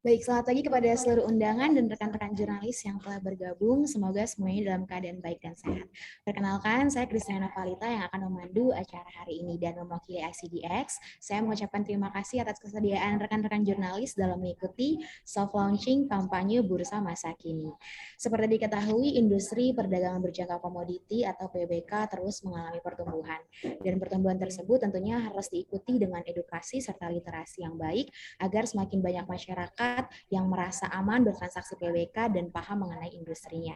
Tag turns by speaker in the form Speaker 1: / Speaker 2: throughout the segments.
Speaker 1: Baik, selamat pagi kepada seluruh undangan dan rekan-rekan jurnalis yang telah bergabung. Semoga semuanya dalam keadaan baik dan sehat. Perkenalkan, saya Kristiana Valita yang akan memandu acara hari ini dan mewakili ICDX. Saya mengucapkan terima kasih atas kesediaan rekan-rekan jurnalis dalam mengikuti soft launching kampanye Bursa Masa Kini. Seperti diketahui, industri perdagangan berjangka komoditi atau PBK terus mengalami pertumbuhan. Dan pertumbuhan tersebut tentunya harus diikuti dengan edukasi serta literasi yang baik agar semakin banyak masyarakat yang merasa aman bertransaksi PBK dan paham mengenai industrinya.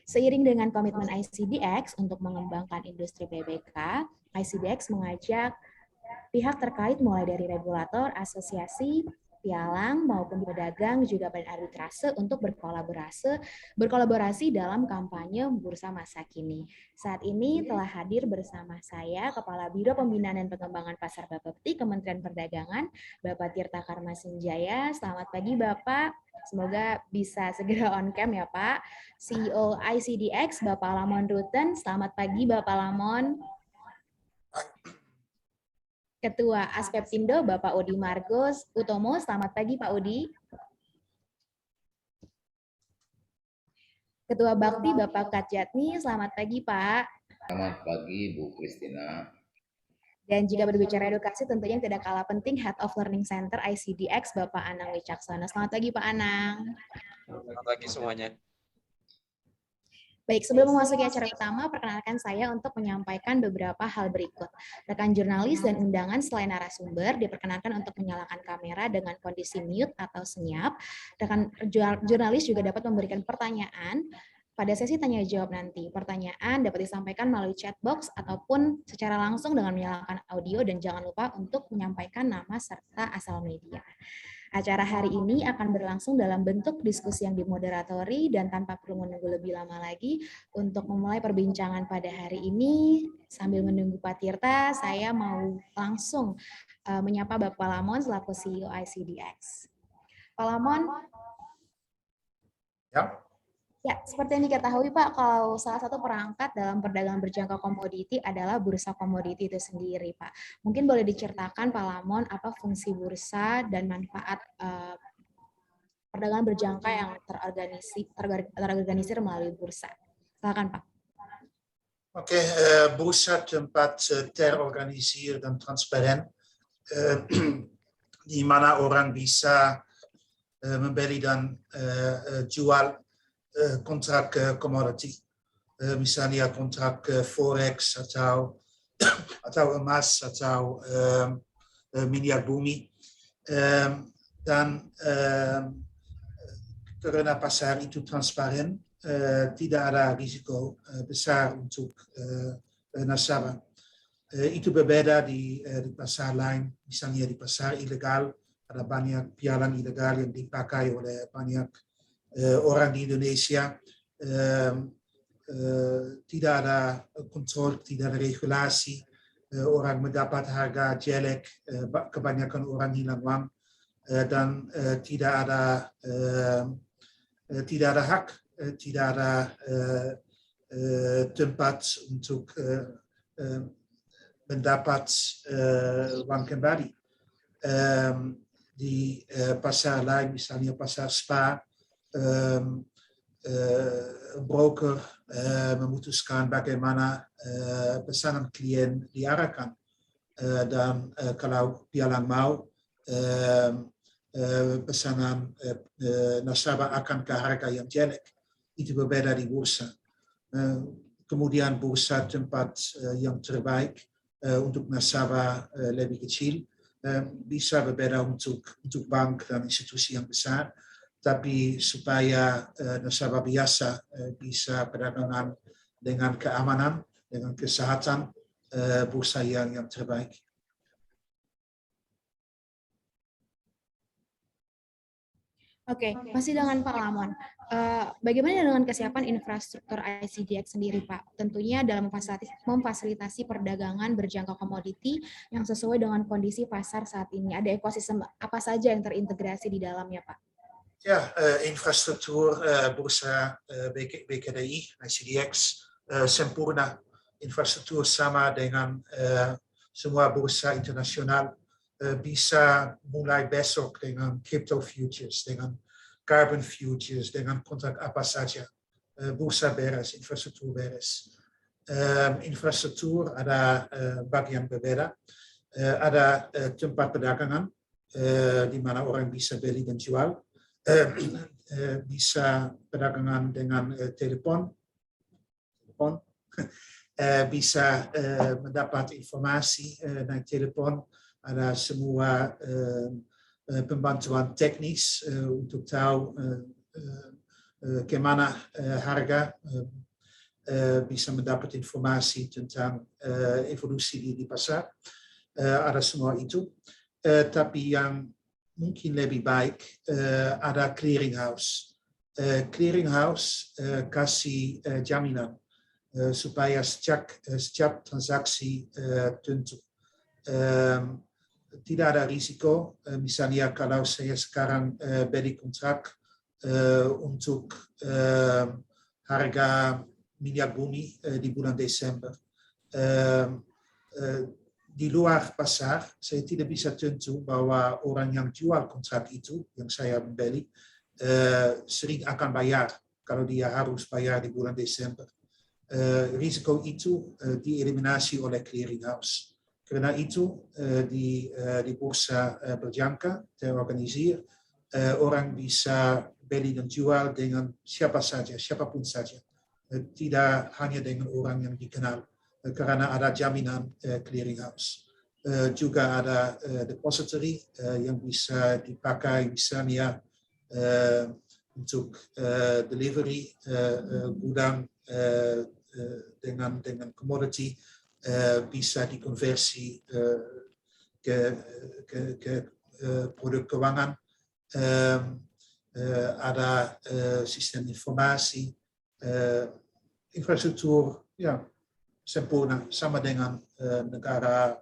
Speaker 1: Seiring dengan komitmen ICDX untuk mengembangkan industri PBK, ICDX mengajak pihak terkait mulai dari regulator, asosiasi, pialang maupun pedagang juga berarbitrase untuk berkolaborasi dalam kampanye Bursa Masa Kini. Saat ini telah hadir bersama saya Kepala Biro Pembinaan dan Pengembangan Pasar Bapepti Kementerian Perdagangan, Bapak Tirta Karma Senjaya. Selamat pagi Bapak. Semoga bisa segera on cam ya Pak. CEO ICDX Bapak Lamon Rutten. Selamat pagi Bapak Lamon. Ketua Aspeptindo Bapak Udi Margos Utomo. Selamat pagi Pak Udi. Ketua Bakti Bapak Katjatni. Selamat pagi Pak.
Speaker 2: Selamat pagi Bu Kristina.
Speaker 1: Dan jika berbicara edukasi tentunya tidak kalah penting Head of Learning Center ICDX Bapak Anang Wicaksono. Selamat pagi Pak Anang.
Speaker 3: Selamat pagi semuanya.
Speaker 1: Baik, sebelum memasuki acara utama, perkenalkan saya untuk menyampaikan beberapa hal berikut. Rekan jurnalis dan undangan selain narasumber diperkenankan untuk menyalakan kamera dengan kondisi mute atau senyap. Rekan jurnalis juga dapat memberikan pertanyaan pada sesi tanya jawab nanti. Pertanyaan dapat disampaikan melalui chat box ataupun secara langsung dengan menyalakan audio dan jangan lupa untuk menyampaikan nama serta asal media. Acara hari ini akan berlangsung dalam bentuk diskusi yang dimoderatori dan tanpa perlu menunggu lebih lama lagi untuk memulai perbincangan pada hari ini. Sambil menunggu Pak Tirta, saya mau langsung menyapa Bapak Lamon selaku CEO ICDX. Pak Lamon.
Speaker 4: Ya.
Speaker 1: Ya, seperti yang diketahui Pak, kalau salah satu perangkat dalam perdagangan berjangka komoditi adalah bursa komoditi itu sendiri Pak. Mungkin boleh diceritakan Pak Lamon apa fungsi bursa dan manfaat perdagangan berjangka yang terorganisir melalui bursa. Silakan Pak.
Speaker 4: Oke, bursa tempat terorganisir dan transparan di mana orang bisa membeli dan jual kontrak komoditi, misalnya kontrak forex atau emas atau minyak bumi, dan karena pasar itu transparan, tidak ada risiko besar untuk nasabah. Itu berbeda di pasar lain, misalnya di pasar ilegal ada banyak pialang ilegal yang dipakai oleh banyak orang di Indonesia. Tidak ada kontrol, tidak ada regulasi, orang mendapat harga jelek, kebanyakan orang hilang uang, dan tidak ada hak, tidak ada tempat untuk mendapat uang kembali. Di pasar lain, misalnya pasar Spa, broker memutuskan bagaimana pesanan klien diarahkan, dan kalau pialang mau pesanan nasabah akan ke harga yang jelek. Itu berbeda di bursa. Kemudian bursa tempat yang terbaik untuk nasabah lebih kecil, bisa berbeda untuk bank dan institusi yang besar, tapi supaya nasabah biasa bisa perdagangan dengan keamanan, dengan kesehatan, bursa yang terbaik.
Speaker 1: Oke, masih dengan Pak Lamon. Bagaimana dengan kesiapan infrastruktur ICDX sendiri, Pak? Tentunya dalam memfasilitasi perdagangan berjangka komoditi yang sesuai dengan kondisi pasar saat ini. Ada ekosistem apa saja yang terintegrasi di dalamnya, Pak?
Speaker 4: Ya, infrastruktur bursa BKDI, ICDX, sempurna. Infrastruktur sama dengan semua bursa internasional. bisa mulai besok dengan crypto futures, dengan carbon futures, dengan kontrak apa saja. Bursa beres, infrastruktur beres. Infrastruktur ada bagian berbeda. Ada tempat perdagangan di mana orang bisa beli dan jual. Bisa perdagangan dengan telepon, bisa mendapat informasi dari telepon, ada semua pembantuan teknis untuk tahu kemana harga, bisa mendapat informasi tentang evolusi di pasar, ada semua itu. Tapi yang mungkin lebih baik ada clearinghouse. Clearinghouse kasih jaminan supaya setiap transaksi tentu. Tidak ada risiko, misalnya kalau saya sekarang beli kontrak untuk harga minyak bumi di bulan Desember. Di luar pasar, saya tidak bisa tentu bahwa orang yang jual kontrak itu, yang saya beli, sering akan bayar kalau dia harus bayar di bulan Desember. Risiko itu dieliminasi oleh clearinghouse. Karena itu di bursa berjangka, terorganisir, orang bisa beli dan jual dengan siapa saja, siapapun saja. Tidak hanya dengan orang yang dikenal. Karena ada jaminan clearinghouse. Juga ada depository yang bisa dipakai misalnya untuk delivery gudang dengan commodity bisa dikonversi ke produk keuangan. Ada sistem informasi, infrastruktur, ya, sempurna sama dengan negara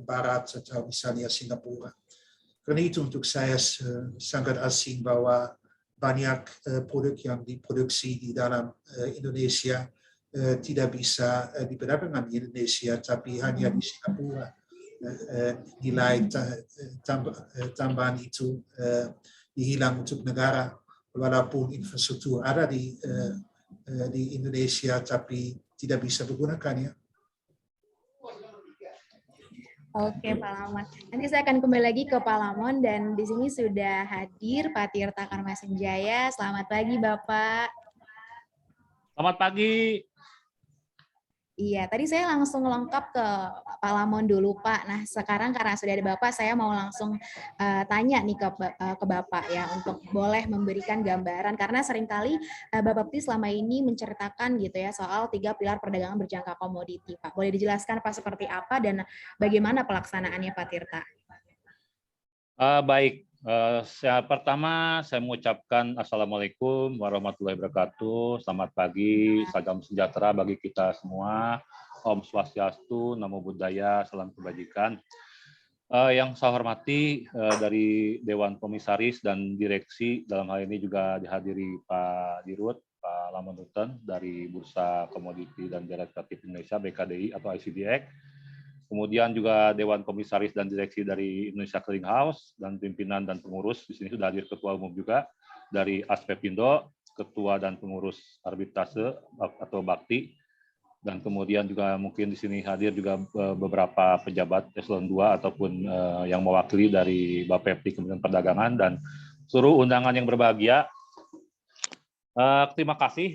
Speaker 4: barat atau misalnya Singapura. Karena itu untuk saya sangat asing bahwa banyak produk yang diproduksi di dalam Indonesia tidak bisa diperdagangkan di Indonesia, tapi hanya di Singapura. Nilai tambahan itu dihilang untuk negara, walaupun infrastruktur ada di Indonesia, tapi tidak bisa menggunakannya.
Speaker 1: Oke, Pak Lamon. Nanti saya akan kembali lagi ke Pak Lamon, dan di sini sudah hadir Pak Tirta Karmasenjaya. Selamat pagi, Bapak.
Speaker 5: Selamat pagi.
Speaker 1: Iya, tadi saya langsung lengkap ke Pak Lamon dulu, Pak. Nah, sekarang karena sudah ada Bapak, saya mau langsung tanya nih ke Bapak ya, untuk boleh memberikan gambaran, karena seringkali Bapak Pti selama ini menceritakan gitu ya soal 3 pilar perdagangan berjangka komoditi, Pak. Boleh dijelaskan Pak seperti apa dan bagaimana pelaksanaannya, Pak Tirta?
Speaker 5: Baik, pertama saya mengucapkan Assalamualaikum warahmatullahi wabarakatuh. Selamat pagi, salam sejahtera bagi kita semua. Om Swastiastu, Namo Buddhaya, salam kebajikan. Yang saya hormati dari Dewan Komisaris dan Direksi, dalam hal ini juga dihadiri Pak Dirut, Pak Lamonutan dari Bursa Komoditi dan Derivatif Indonesia BKDI atau ICDX. Kemudian juga Dewan Komisaris dan Direksi dari Indonesia Clearing House dan pimpinan dan pengurus. Di sini sudah hadir Ketua Umum juga dari Aspepindo, Ketua dan Pengurus Arbitrase atau Bakti, dan kemudian juga mungkin di sini hadir juga beberapa pejabat eselon 2 ataupun yang mewakili dari Bapepti Kementerian Perdagangan dan seluruh undangan yang berbahagia. Terima kasih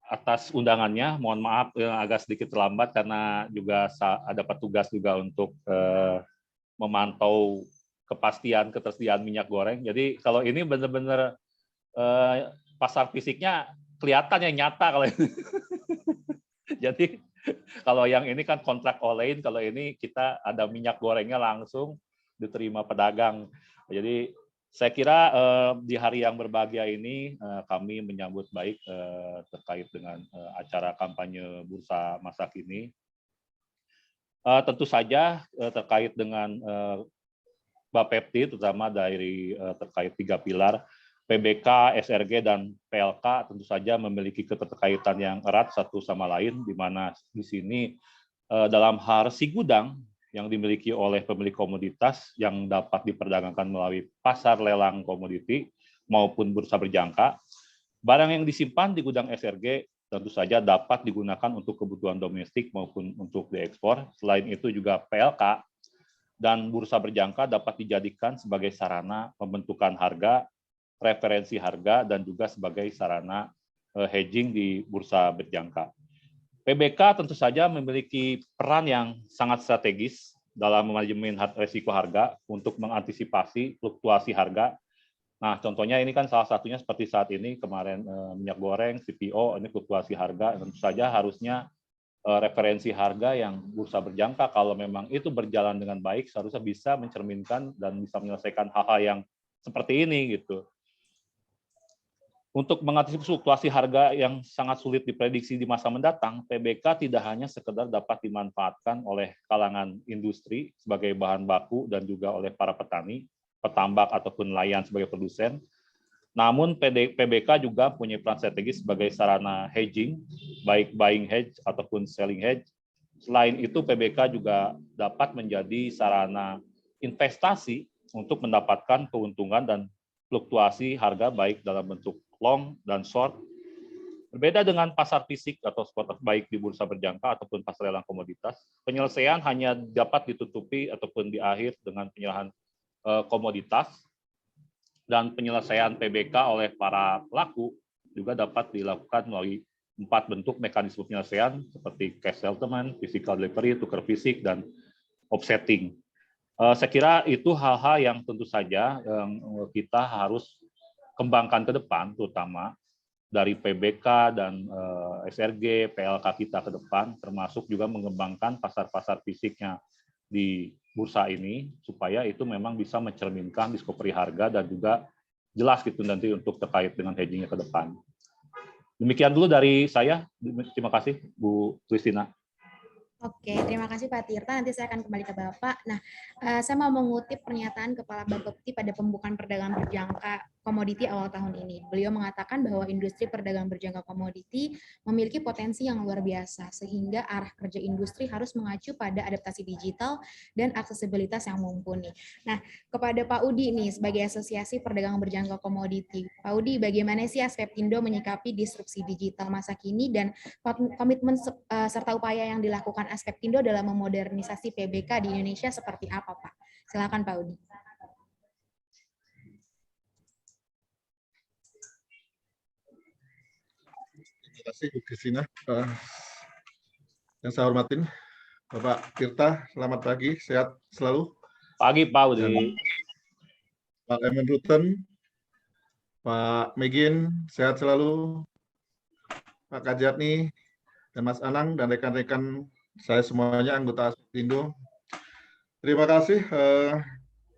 Speaker 5: atas undangannya. Mohon maaf agak sedikit terlambat karena juga ada petugas juga untuk memantau ketersediaan minyak goreng. Jadi kalau ini benar-benar pasar fisiknya kelihatan yang nyata kalau ini. Jadi kalau yang ini kan kontrak all-in, kalau ini kita ada minyak gorengnya langsung diterima pedagang. Jadi saya kira di hari yang berbahagia ini kami menyambut baik terkait dengan acara kampanye Bursa Masak ini. Tentu saja terkait dengan Bapepti, terutama dari terkait 3 pilar, PBK, SRG, dan PLK tentu saja memiliki keterkaitan yang erat satu sama lain, di mana di sini dalam hal resi gudang, yang dimiliki oleh pemilik komoditas yang dapat diperdagangkan melalui pasar lelang komoditi maupun bursa berjangka. Barang yang disimpan di gudang SRG tentu saja dapat digunakan untuk kebutuhan domestik maupun untuk diekspor. Selain itu juga PLK dan bursa berjangka dapat dijadikan sebagai sarana pembentukan harga, referensi harga, dan juga sebagai sarana hedging di bursa berjangka. PBK tentu saja memiliki peran yang sangat strategis dalam manajemen risiko harga untuk mengantisipasi fluktuasi harga. Nah, contohnya ini kan salah satunya seperti saat ini kemarin minyak goreng, CPO, ini fluktuasi harga. Tentu saja harusnya referensi harga yang bursa berjangka kalau memang itu berjalan dengan baik seharusnya bisa mencerminkan dan bisa menyelesaikan hal-hal yang seperti ini gitu. Untuk mengantisipasi fluktuasi harga yang sangat sulit diprediksi di masa mendatang, PBK tidak hanya sekedar dapat dimanfaatkan oleh kalangan industri sebagai bahan baku dan juga oleh para petani, petambak ataupun nelayan sebagai produsen. Namun PBK juga punya peran strategis sebagai sarana hedging, baik buying hedge ataupun selling hedge. Selain itu, PBK juga dapat menjadi sarana investasi untuk mendapatkan keuntungan dan fluktuasi harga baik dalam bentuk long dan short. Berbeda dengan pasar fisik atau spot baik di bursa berjangka ataupun pasar lelang komoditas, penyelesaian hanya dapat ditutupi ataupun diakhir dengan penyerahan komoditas, dan penyelesaian PBK oleh para pelaku juga dapat dilakukan melalui 4 bentuk mekanisme penyelesaian seperti cash settlement, physical delivery, tukar fisik, dan offsetting. Saya kira itu hal-hal yang tentu saja yang kita harus kembangkan ke depan, terutama dari PBK dan SRG, PLK kita ke depan, termasuk juga mengembangkan pasar-pasar fisiknya di bursa ini supaya itu memang bisa mencerminkan discovery harga dan juga jelas gitu nanti untuk terkait dengan hedging-nya ke depan. Demikian dulu dari saya. Terima kasih Bu Christina.
Speaker 1: Oke, terima kasih Pak Tirta. Nanti saya akan kembali ke Bapak. Nah, saya mau mengutip pernyataan Kepala Bapepti pada pembukaan perdagangan berjangka komoditi awal tahun ini. Beliau mengatakan bahwa industri perdagangan berjangka komoditi memiliki potensi yang luar biasa, sehingga arah kerja industri harus mengacu pada adaptasi digital dan aksesibilitas yang mumpuni. Nah, kepada Pak Udi nih, sebagai Asosiasi Perdagangan Berjangka Komoditi, Pak Udi, bagaimana sih Aspeptindo menyikapi disrupsi digital masa kini dan komitmen serta upaya yang dilakukan Aspeptindo dalam memodernisasi PBK di Indonesia seperti apa, Pak? Silakan Pak Udi.
Speaker 6: Terima kasih Bu Christina. Yang saya hormatin Bapak Tirta, selamat pagi, sehat selalu.
Speaker 5: Pagi Pak Udi.
Speaker 6: Pak Emen Rutten, Pak Megin, sehat selalu. Pak Kajatni, dan Mas Anang, dan rekan-rekan saya semuanya anggota Aspeptindo. Terima kasih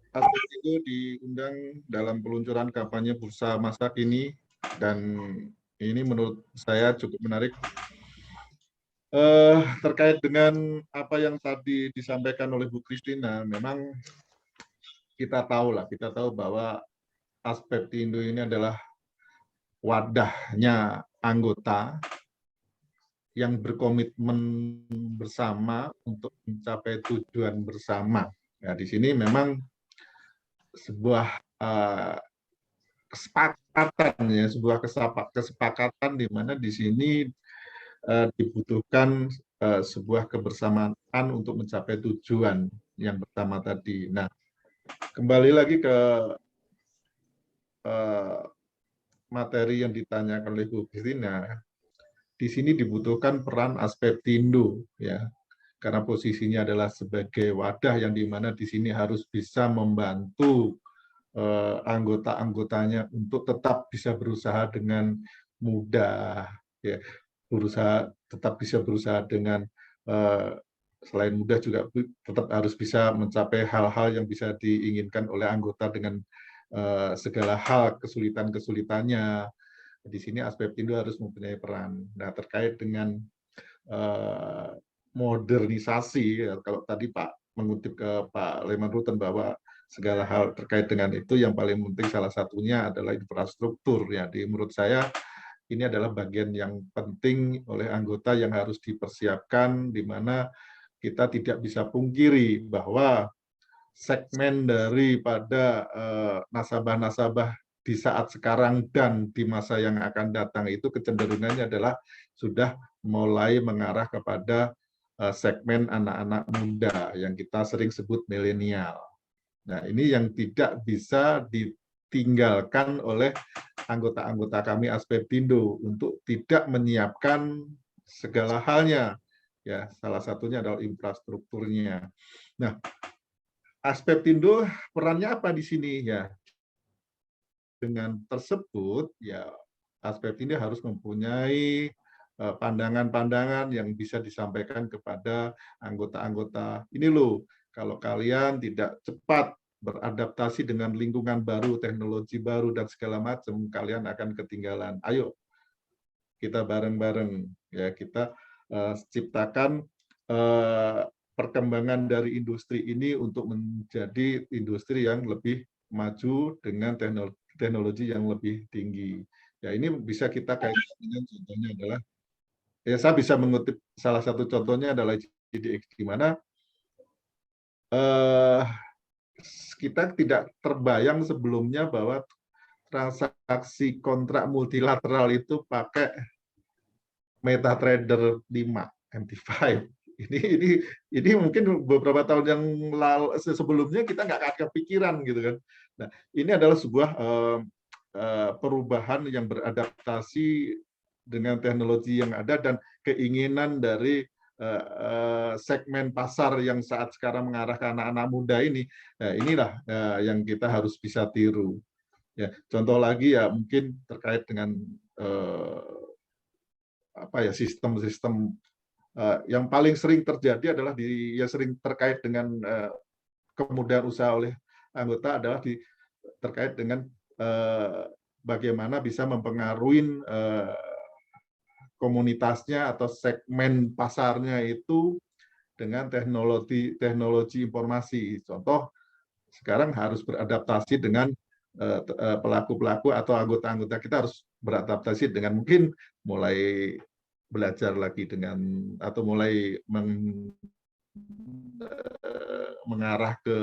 Speaker 6: Aspeptindo diundang dalam peluncuran kampanye bursa masa kini, dan ini menurut saya cukup menarik. Terkait dengan apa yang tadi disampaikan oleh Bu Christina, memang kita tahu bahwa Aspeptindo ini adalah wadahnya anggota yang berkomitmen bersama untuk mencapai tujuan bersama. Ya, di sini memang sebuah kesepakatan, ya, sebuah kesepakatan di mana di sini dibutuhkan sebuah kebersamaan untuk mencapai tujuan yang pertama tadi. Nah, kembali lagi ke materi yang ditanyakan oleh Bu Christina. Di sini dibutuhkan peran Aspeptindo, ya, karena posisinya adalah sebagai wadah yang dimana di sini harus bisa membantu anggota-anggotanya untuk tetap bisa berusaha dengan mudah, ya, tetap bisa berusaha dengan selain mudah juga tetap harus bisa mencapai hal-hal yang bisa diinginkan oleh anggota dengan segala hal kesulitan-kesulitannya. Di sini Aspeptindo harus mempunyai peran. Nah, terkait dengan modernisasi, ya, kalau tadi Pak mengutip ke Pak Leman Rutten bahwa segala hal terkait dengan itu yang paling penting salah satunya adalah infrastruktur. Ya, menurut saya ini adalah bagian yang penting oleh anggota yang harus dipersiapkan, di mana kita tidak bisa pungkiri bahwa segmen daripada nasabah-nasabah di saat sekarang dan di masa yang akan datang itu kecenderungannya adalah sudah mulai mengarah kepada segmen anak-anak muda yang kita sering sebut milenial. Nah, ini yang tidak bisa ditinggalkan oleh anggota-anggota kami Aspeptindo untuk tidak menyiapkan segala halnya. Ya, salah satunya adalah infrastrukturnya. Nah, Aspeptindo perannya apa di sini ya? Dengan tersebut ya Aspeptindo harus mempunyai pandangan-pandangan yang bisa disampaikan kepada anggota-anggota. Ini loh, kalau kalian tidak cepat beradaptasi dengan lingkungan baru, teknologi baru, dan segala macam, kalian akan ketinggalan. Ayo, kita bareng-bareng, ya kita ciptakan perkembangan dari industri ini untuk menjadi industri yang lebih maju dengan teknologi yang lebih tinggi. Ya, ini bisa kita kaitkan dengan contohnya adalah, ya saya bisa mengutip salah satu contohnya adalah ICDX, di mana kita tidak terbayang sebelumnya bahwa transaksi kontrak multilateral itu pakai MetaTrader 5, MT5. Ini mungkin beberapa tahun yang lalu sebelumnya kita nggak akan kepikiran gitu kan. Nah, ini adalah sebuah perubahan yang beradaptasi dengan teknologi yang ada dan keinginan dari segmen pasar yang saat sekarang mengarah ke anak-anak muda ini. Nah, inilah yang kita harus bisa tiru. Ya, contoh lagi ya mungkin terkait dengan sistem-sistem yang paling sering terjadi adalah yang sering terkait dengan kemudahan usaha oleh anggota adalah terkait dengan bagaimana bisa mempengaruhi komunitasnya atau segmen pasarnya itu dengan teknologi informasi. Contoh, sekarang harus beradaptasi dengan pelaku-pelaku atau anggota-anggota kita harus beradaptasi dengan mungkin mulai belajar lagi dengan atau mulai mengarah ke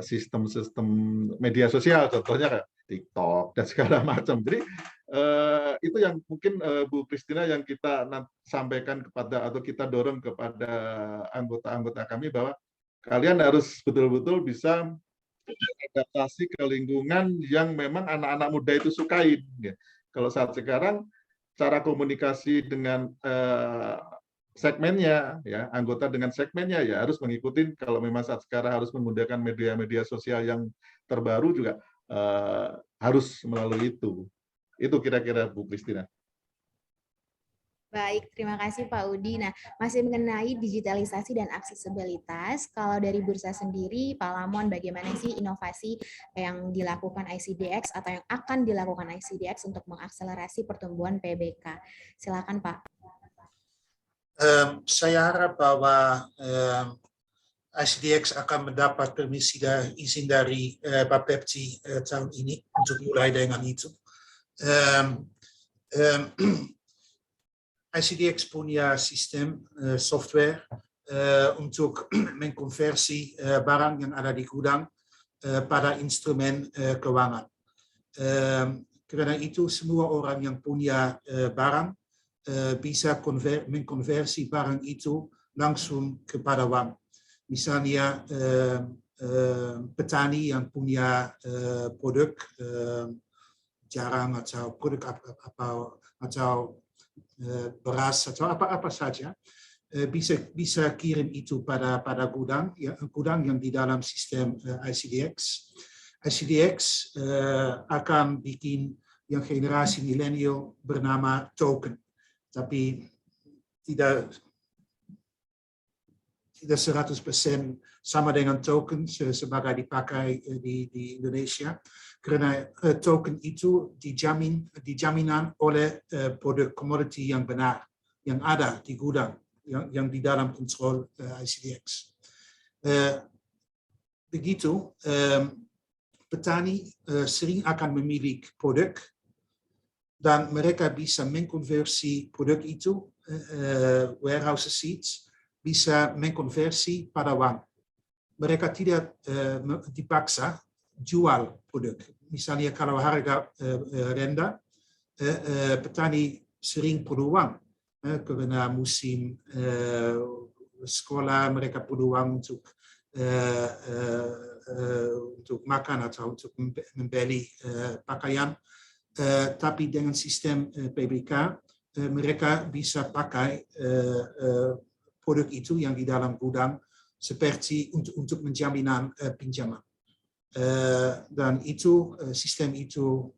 Speaker 6: sistem-sistem media sosial, contohnya kayak TikTok dan segala macam. Jadi itu yang mungkin Bu Christina yang kita sampaikan kepada atau kita dorong kepada anggota-anggota kami bahwa kalian harus betul-betul bisa adaptasi ke lingkungan yang memang anak-anak muda itu sukai. Kalau saat sekarang cara komunikasi dengan segmennya, ya anggota dengan segmennya ya harus mengikuti. Kalau memang saat sekarang harus menggunakan media-media sosial yang terbaru juga harus melalui itu. Itu kira-kira Bu Christina.
Speaker 1: Baik, terima kasih Pak Udi. Nah, masih mengenai digitalisasi dan aksesibilitas, kalau dari bursa sendiri, Pak Lamon, bagaimana sih inovasi yang dilakukan ICDX atau yang akan dilakukan ICDX untuk mengakselerasi pertumbuhan PBK? Silakan Pak.
Speaker 4: Saya harap bahwa ICDX akan mendapat permisi dan izin dari Bapepti tahun ini untuk mulai dengan itu. ICDX punya sistem software untuk mengkonversi barang yang ada di gudang pada instrumen keuangan. Karena itu semua orang yang punya barang bisa mengkonversi barang itu langsung kepada uang. Misalnya petani yang punya produk jarang atau produk atau beras atau apa saja bisa kirim itu pada gudang yang di dalam sistem ICDX. ICDX akan bikin yang generasi milenial bernama token, tapi tidak 100% sama dengan token sebagai dipakai di Indonesia, karena token itu dijaminan oleh produk komoditi yang benar, yang ada di gudang, yang di dalam kontrol ICDX. Begitu, petani sering akan memiliki produk dan mereka bisa mengkonversi produk itu, warehouse seeds, bisa mengkonversi pada uang. Mereka tidak dipaksa jual produk. Misalnya kalau harga rendah, petani sering perlu uang karena musim sekolah, mereka perlu uang untuk makan atau untuk membeli pakaian. Tapi dengan sistem PBK mereka bisa pakai produk itu yang di dalam gudang seperti untuk menjaminan pinjaman. Dan itu sistem itu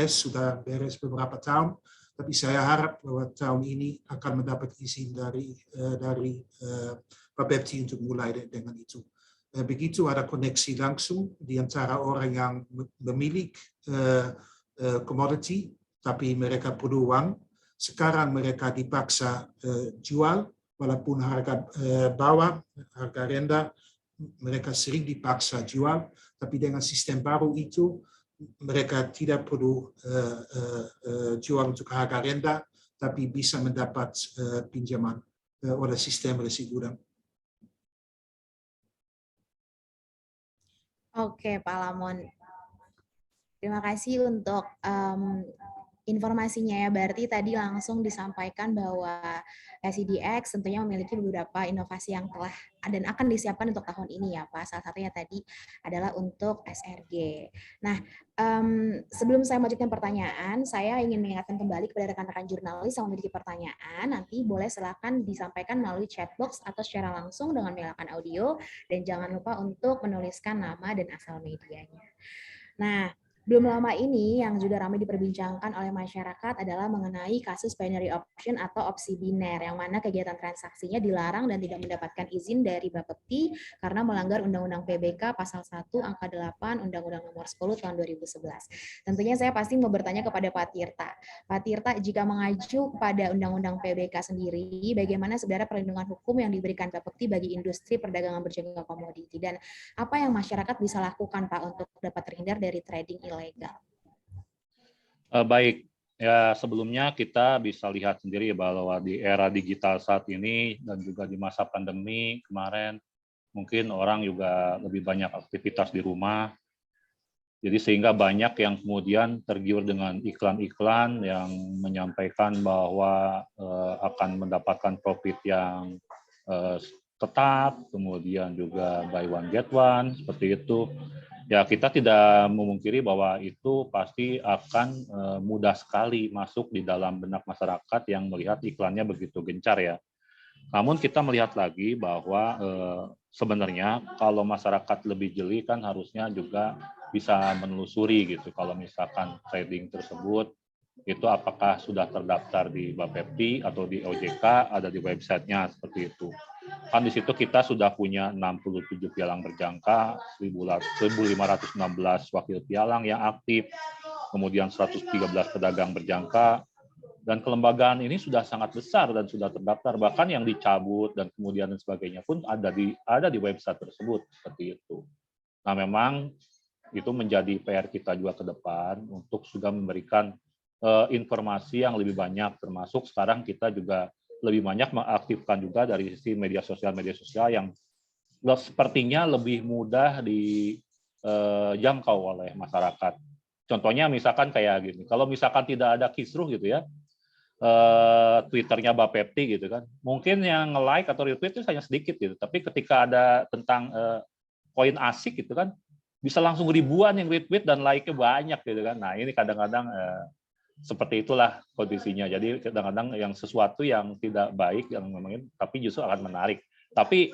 Speaker 4: sudah beres beberapa tahun, tapi saya harap bahwa tahun ini akan mendapat izin dari Bapepti untuk mulai dengan itu. Begitu ada koneksi langsung di antara orang yang memiliki komoditi, tapi mereka perlu uang. Sekarang mereka dipaksa jual, walaupun harga bawah, harga rendah, mereka sering dipaksa jual. Tapi dengan sistem baru itu, mereka tidak perlu jual untuk harga rendah, tapi bisa mendapat pinjaman oleh sistem resi gudang.
Speaker 1: Oke, Pak Lamon. Terima kasih untuk informasinya ya. Berarti tadi langsung disampaikan bahwa SCDX tentunya memiliki beberapa inovasi yang telah dan akan disiapkan untuk tahun ini ya Pak. Salah satunya tadi adalah untuk SRG. Nah, sebelum saya melanjutkan pertanyaan, saya ingin mengingatkan kembali kepada rekan-rekan jurnalis yang memiliki pertanyaan, nanti boleh silakan disampaikan melalui chat box atau secara langsung dengan menyalakan audio, dan jangan lupa untuk menuliskan nama dan asal medianya. Nah, belum lama ini yang juga ramai diperbincangkan oleh masyarakat adalah mengenai kasus binary option atau opsi biner, yang mana kegiatan transaksinya dilarang dan tidak mendapatkan izin dari Bapepti karena melanggar Undang-Undang PBK Pasal 1 Angka 8 Undang-Undang Nomor 10 Tahun 2011. Tentunya saya pasti mau bertanya kepada Pak Tirta. Pak Tirta, jika mengacu pada Undang-Undang PBK sendiri, bagaimana sebenarnya perlindungan hukum yang diberikan Bapepti bagi industri perdagangan berjangka komoditi, dan apa yang masyarakat bisa lakukan Pak untuk dapat terhindar dari trading ilegal?
Speaker 5: Baik, ya sebelumnya kita bisa lihat sendiri bahwa di era digital saat ini dan juga di masa pandemi kemarin, mungkin orang juga lebih banyak aktivitas di rumah. Jadi sehingga banyak yang kemudian tergiur dengan iklan-iklan yang menyampaikan bahwa akan mendapatkan profit yang tetap, kemudian juga buy one get one, seperti itu. Ya, kita tidak memungkiri bahwa itu pasti akan mudah sekali masuk di dalam benak masyarakat yang melihat iklannya begitu gencar ya. Namun kita melihat lagi bahwa sebenarnya kalau masyarakat lebih jeli kan harusnya juga bisa menelusuri gitu. Kalau misalkan trading tersebut itu apakah sudah terdaftar di Bapepti atau di OJK, ada di websitenya seperti itu. Kan di situ kita sudah punya 67 pialang berjangka, 1.516 wakil pialang yang aktif, kemudian 113 pedagang berjangka, dan kelembagaan ini sudah sangat besar dan sudah terdaftar, bahkan yang dicabut dan kemudian dan sebagainya pun ada di website tersebut, seperti itu. Nah, memang itu menjadi PR kita juga ke depan untuk juga memberikan informasi yang lebih banyak, termasuk sekarang kita juga lebih banyak mengaktifkan juga dari sisi media sosial yang sepertinya lebih mudah dijangkau oleh masyarakat. Contohnya misalkan kayak gini, kalau misalkan tidak ada kisruh gitu ya, Twitternya Bapepti gitu kan, mungkin yang nge-like atau retweet itu hanya sedikit gitu, tapi ketika ada tentang koin asik gitu kan, bisa langsung ribuan yang retweet dan like-nya banyak gitu kan. Nah ini kadang-kadang seperti itulah kondisinya. Jadi kadang-kadang yang sesuatu yang tidak baik yang ngomongin, tapi justru akan menarik. Tapi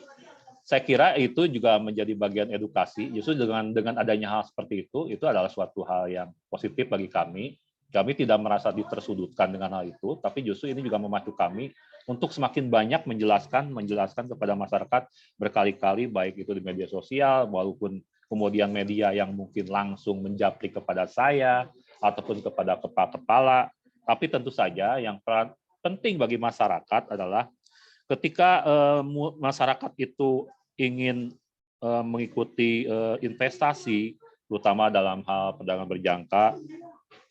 Speaker 5: saya kira itu juga menjadi bagian edukasi. Justru dengan adanya hal seperti itu adalah suatu hal yang positif bagi kami. Kami tidak merasa ditersudutkan dengan hal itu, tapi justru ini juga memacu kami untuk semakin banyak menjelaskan kepada masyarakat berkali-kali, baik itu di media sosial, walaupun kemudian media yang mungkin langsung menjapri kepada saya, ataupun kepada kepala-kepala. Tapi tentu saja yang penting bagi masyarakat adalah ketika masyarakat itu ingin mengikuti investasi, terutama dalam hal perdagangan berjangka,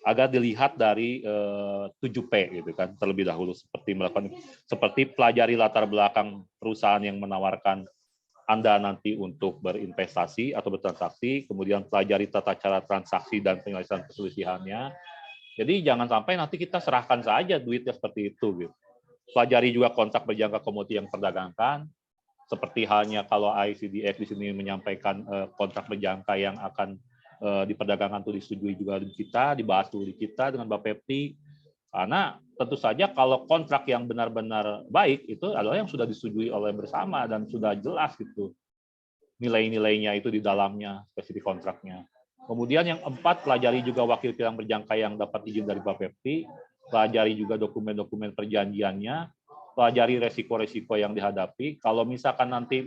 Speaker 5: agar dilihat dari 7P gitu kan terlebih dahulu, seperti pelajari latar belakang perusahaan yang menawarkan Anda nanti untuk berinvestasi atau bertransaksi, kemudian pelajari tata cara transaksi dan penyelesaian perselisihannya. Jadi jangan sampai nanti kita serahkan saja duitnya seperti itu gitu. Pelajari juga kontrak berjangka komoditi yang perdagangkan, seperti halnya kalau ICDX di sini menyampaikan kontrak berjangka yang akan diperdagangkan itu disetujui juga di kita, dibahas dulu di kita dengan Bapepti. Karena tentu saja kalau kontrak yang benar-benar baik itu adalah yang sudah disetujui oleh bersama dan sudah jelas gitu nilai-nilainya itu di dalamnya, spesifik kontraknya. Kemudian yang 4, pelajari juga wakil pilang berjangka yang dapat izin dari Bapepti, pelajari juga dokumen-dokumen perjanjiannya, pelajari resiko-resiko yang dihadapi. Kalau misalkan nanti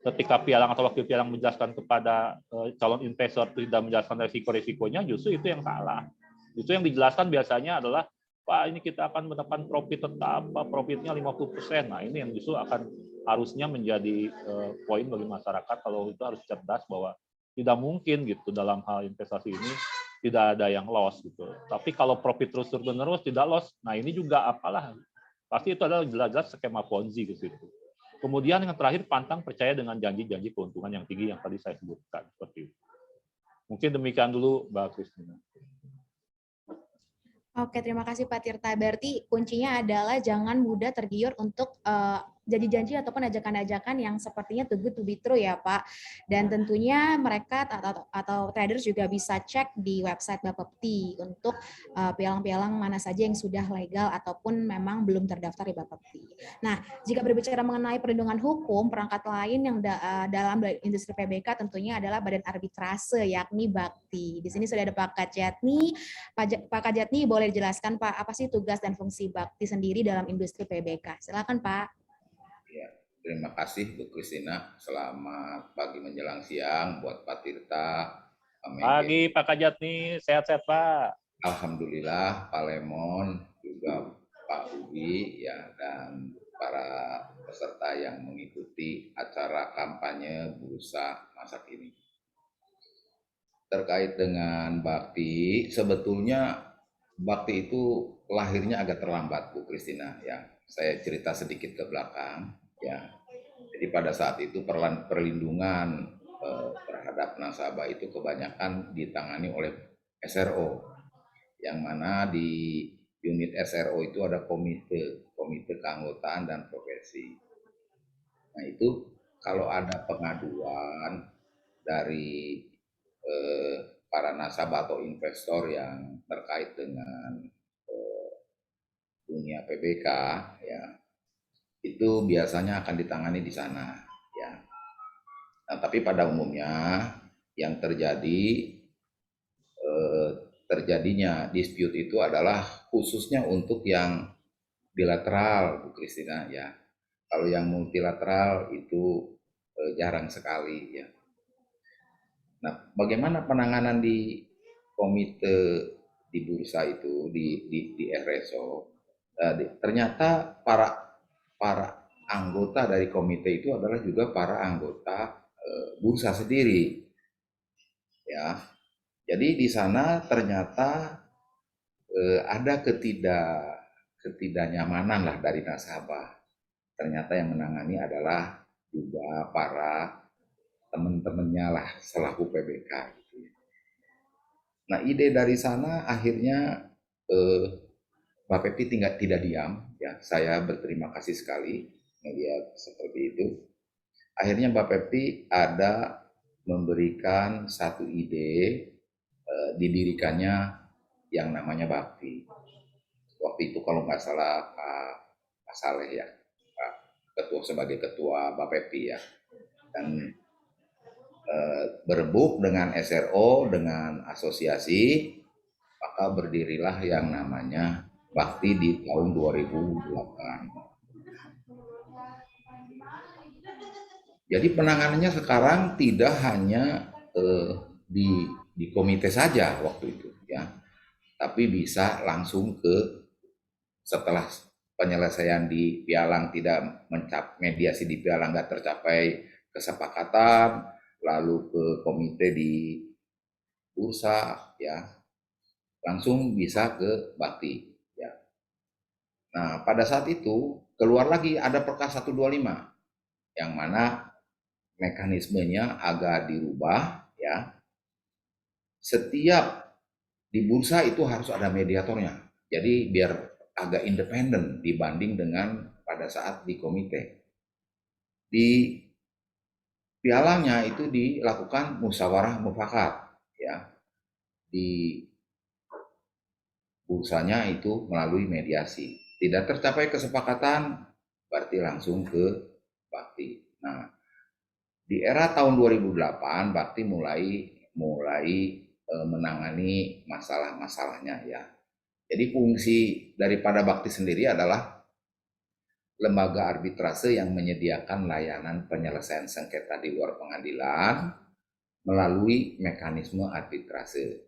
Speaker 5: ketika pialang atau wakil pialang menjelaskan kepada calon investor tidak menjelaskan resiko-resikonya, justru itu yang salah. Itu yang dijelaskan biasanya adalah, Pak, ini kita akan mendapat profit tetap, profitnya 50%. Nah, ini yang justru akan harusnya menjadi poin bagi masyarakat kalau itu harus cerdas bahwa tidak mungkin gitu dalam hal investasi ini tidak ada yang loss gitu. Tapi kalau profit terus-menerus tidak loss, nah ini juga apalah. Pasti itu adalah jelas-jelas skema Ponzi ke situ. Kemudian yang terakhir, pantang percaya dengan janji-janji keuntungan yang tinggi yang tadi saya sebutkan. Seperti itu. Mungkin demikian dulu, Mbak Kristina.
Speaker 1: Oke, terima kasih Pak Tirta. Berarti kuncinya adalah jangan mudah tergiur untuk janji-janji ataupun ajakan-ajakan yang sepertinya too good to be true ya Pak. Dan tentunya mereka atau traders juga bisa cek di website Bapepti untuk pialang-pialang mana saja yang sudah legal ataupun memang belum terdaftar di Bapepti. Nah, jika berbicara mengenai perlindungan hukum, perangkat lain yang dalam industri PBK tentunya adalah Badan Arbitrase, yakni Bakti. Di sini sudah ada Pak Kajatni. Pak Kajatni, boleh dijelaskan Pak, apa sih tugas dan fungsi Bakti sendiri dalam industri PBK? Silakan Pak.
Speaker 2: Ya, terima kasih Bu Kristina. Selamat pagi menjelang siang buat Pak Tirta.
Speaker 5: Pagi Pak Kajatni, sehat-sehat Pak.
Speaker 2: Alhamdulillah, Pak Lemon, juga Pak Ugi, ya, dan para peserta yang mengikuti acara kampanye Bursa masa kini. Terkait dengan Bakti, sebetulnya Bakti itu lahirnya agak terlambat, Bu Kristina. Ya, saya cerita sedikit ke belakang. Ya, jadi pada saat itu perlindungan terhadap nasabah itu kebanyakan ditangani oleh SRO, yang mana di unit SRO itu ada komite keanggotaan dan profesi. Nah itu kalau ada pengaduan dari para nasabah atau investor yang terkait dengan dunia PBK, ya, itu biasanya akan ditangani di sana, ya. Nah, tapi pada umumnya yang terjadinya dispute itu adalah khususnya untuk yang bilateral, Bu Kristina, ya. Kalau yang multilateral itu jarang sekali, ya. Nah, bagaimana penanganan di komite di bursa itu di RSO? Ternyata para anggota dari komite itu adalah juga para anggota bursa sendiri, ya. Jadi di sana ternyata ada ketidaknyamanan lah dari nasabah. Ternyata yang menangani adalah juga para teman-temannya lah selaku PBK. Gitu. Nah, ide dari sana akhirnya Bapepti tidak diam, ya. Saya berterima kasih sekali melihat seperti itu. Akhirnya Bapepti ada memberikan satu ide didirikannya yang namanya Bakti. Waktu itu kalau nggak salah Pak Saleh, ya, Pak Ketua, sebagai Ketua Bapepti, ya, dan berembuk dengan SRO, dengan asosiasi, maka berdirilah yang namanya Bakti di tahun 2008. Jadi penanganannya sekarang tidak hanya di komite saja waktu itu, ya, tapi bisa langsung ke setelah penyelesaian di pialang tidak mediasi di pialang nggak tercapai kesepakatan, lalu ke komite di bursa, ya, langsung bisa ke bakti. Ya. Nah, pada saat itu keluar lagi ada Perka 125 yang mana mekanismenya agak dirubah ya. Setiap di bursa itu harus ada mediatornya. Jadi biar agak independen dibanding dengan pada saat di komite. Di pialanya itu dilakukan musyawarah mufakat ya. Di bursanya itu melalui mediasi. Tidak tercapai kesepakatan berarti langsung ke bakti. Nah, di era tahun 2008 bakti mulai menangani masalah-masalahnya ya. Jadi fungsi daripada bakti sendiri adalah lembaga arbitrase yang menyediakan layanan penyelesaian sengketa di luar pengadilan melalui mekanisme arbitrase.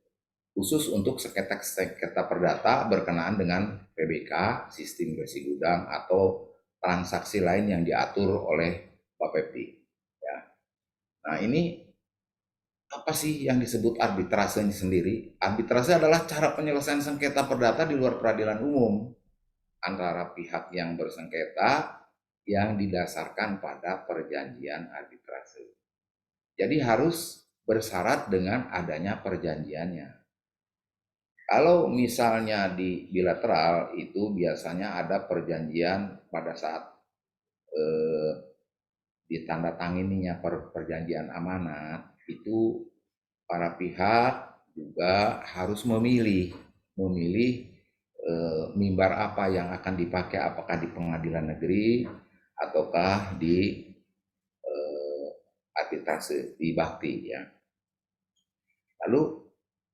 Speaker 2: Khusus untuk sengketa perdata berkenaan dengan PBK, sistem besi gudang, atau transaksi lain yang diatur oleh Bapepti. Ya. Nah ini apa sih yang disebut arbitrase ini sendiri? Arbitrase adalah cara penyelesaian sengketa perdata di luar peradilan umum antara pihak yang bersengketa yang didasarkan pada perjanjian arbitrase. Jadi harus bersyarat dengan adanya perjanjiannya. Kalau misalnya di bilateral itu biasanya ada perjanjian pada saat ditandatangininya perjanjian amanat, itu para pihak juga harus memilih mimbar apa yang akan dipakai, apakah di pengadilan negeri ataukah di arbitrase di bakti ya. Lalu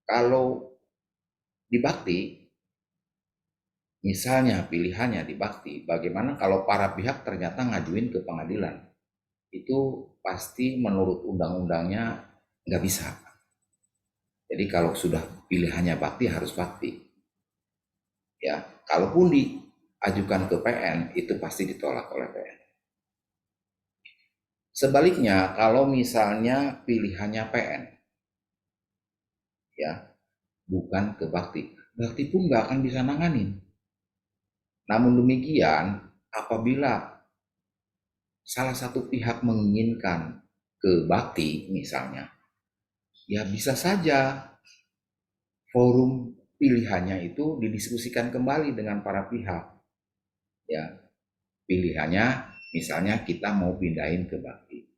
Speaker 2: kalau di bakti, misalnya pilihannya di bakti, bagaimana kalau para pihak ternyata ngajuin ke pengadilan? Itu pasti menurut undang-undangnya nggak bisa. Jadi kalau sudah pilihannya bakti harus bakti. Ya, kalaupun diajukan ke PN itu pasti ditolak oleh PN. Sebaliknya kalau misalnya pilihannya PN, ya bukan ke bakti, bakti pun nggak akan bisa nanganin. Namun demikian, apabila salah satu pihak menginginkan ke bakti misalnya, ya bisa saja forum pilihannya itu didiskusikan kembali dengan para pihak. Ya, pilihannya misalnya kita mau pindahin ke bakti.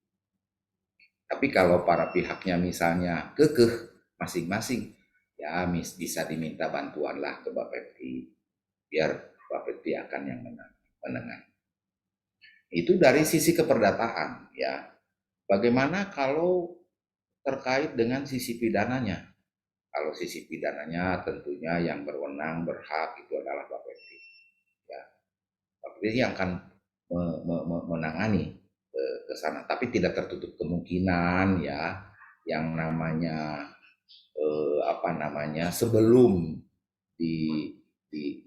Speaker 2: Tapi kalau para pihaknya misalnya kekeh masing-masing, ya bisa diminta bantuan lah ke Bapepti, biar Bapepti akan yang menengah. Itu dari sisi keperdataan ya. Bagaimana kalau terkait dengan sisi pidananya? Kalau sisi pidananya tentunya yang berwenang berhak itu adalah Bapepti. Ya. Bapepti yang akan menangani ke sana, tapi tidak tertutup kemungkinan ya yang namanya sebelum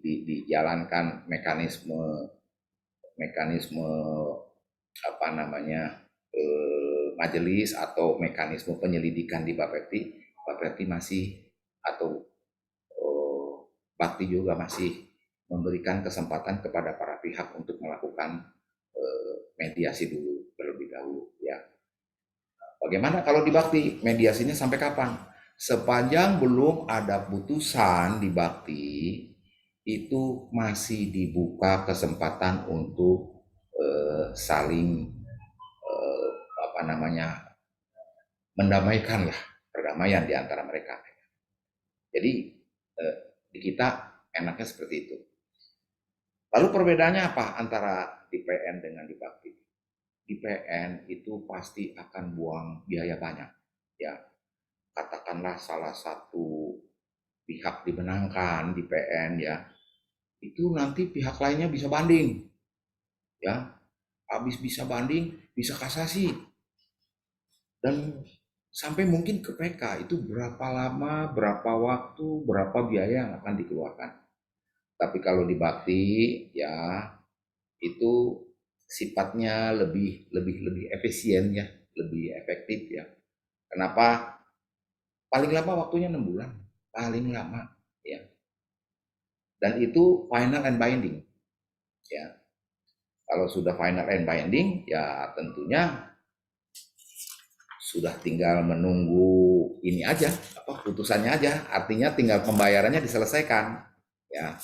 Speaker 2: dijalankan mekanisme majelis atau mekanisme penyelidikan di Bapepti masih atau Bakti juga masih memberikan kesempatan kepada para pihak untuk melakukan mediasi dulu terlebih dahulu ya. Bagaimana kalau di Bakti mediasinya sampai kapan? Sepanjang belum ada putusan di Bakti itu masih dibuka kesempatan untuk saling mendamaikan lah, perdamaian di antara mereka. Jadi di kita enaknya seperti itu. Lalu perbedaannya apa antara di PN dengan di Bakti? Di PN itu pasti akan buang biaya banyak. Ya, katakanlah salah satu pihak dimenangkan di PN ya, itu nanti pihak lainnya bisa banding. Ya, habis bisa banding, bisa kasasi. Dan sampai mungkin ke PK, itu berapa lama, berapa waktu, berapa biaya yang akan dikeluarkan. Tapi kalau di Bakti ya itu sifatnya lebih efisien ya, lebih efektif ya. Kenapa? Paling lama waktunya 6 bulan, paling lama ya. dan itu final and binding. Ya, kalau sudah final and binding, ya tentunya sudah tinggal menunggu ini aja, putusannya aja. Artinya tinggal pembayarannya diselesaikan. Ya,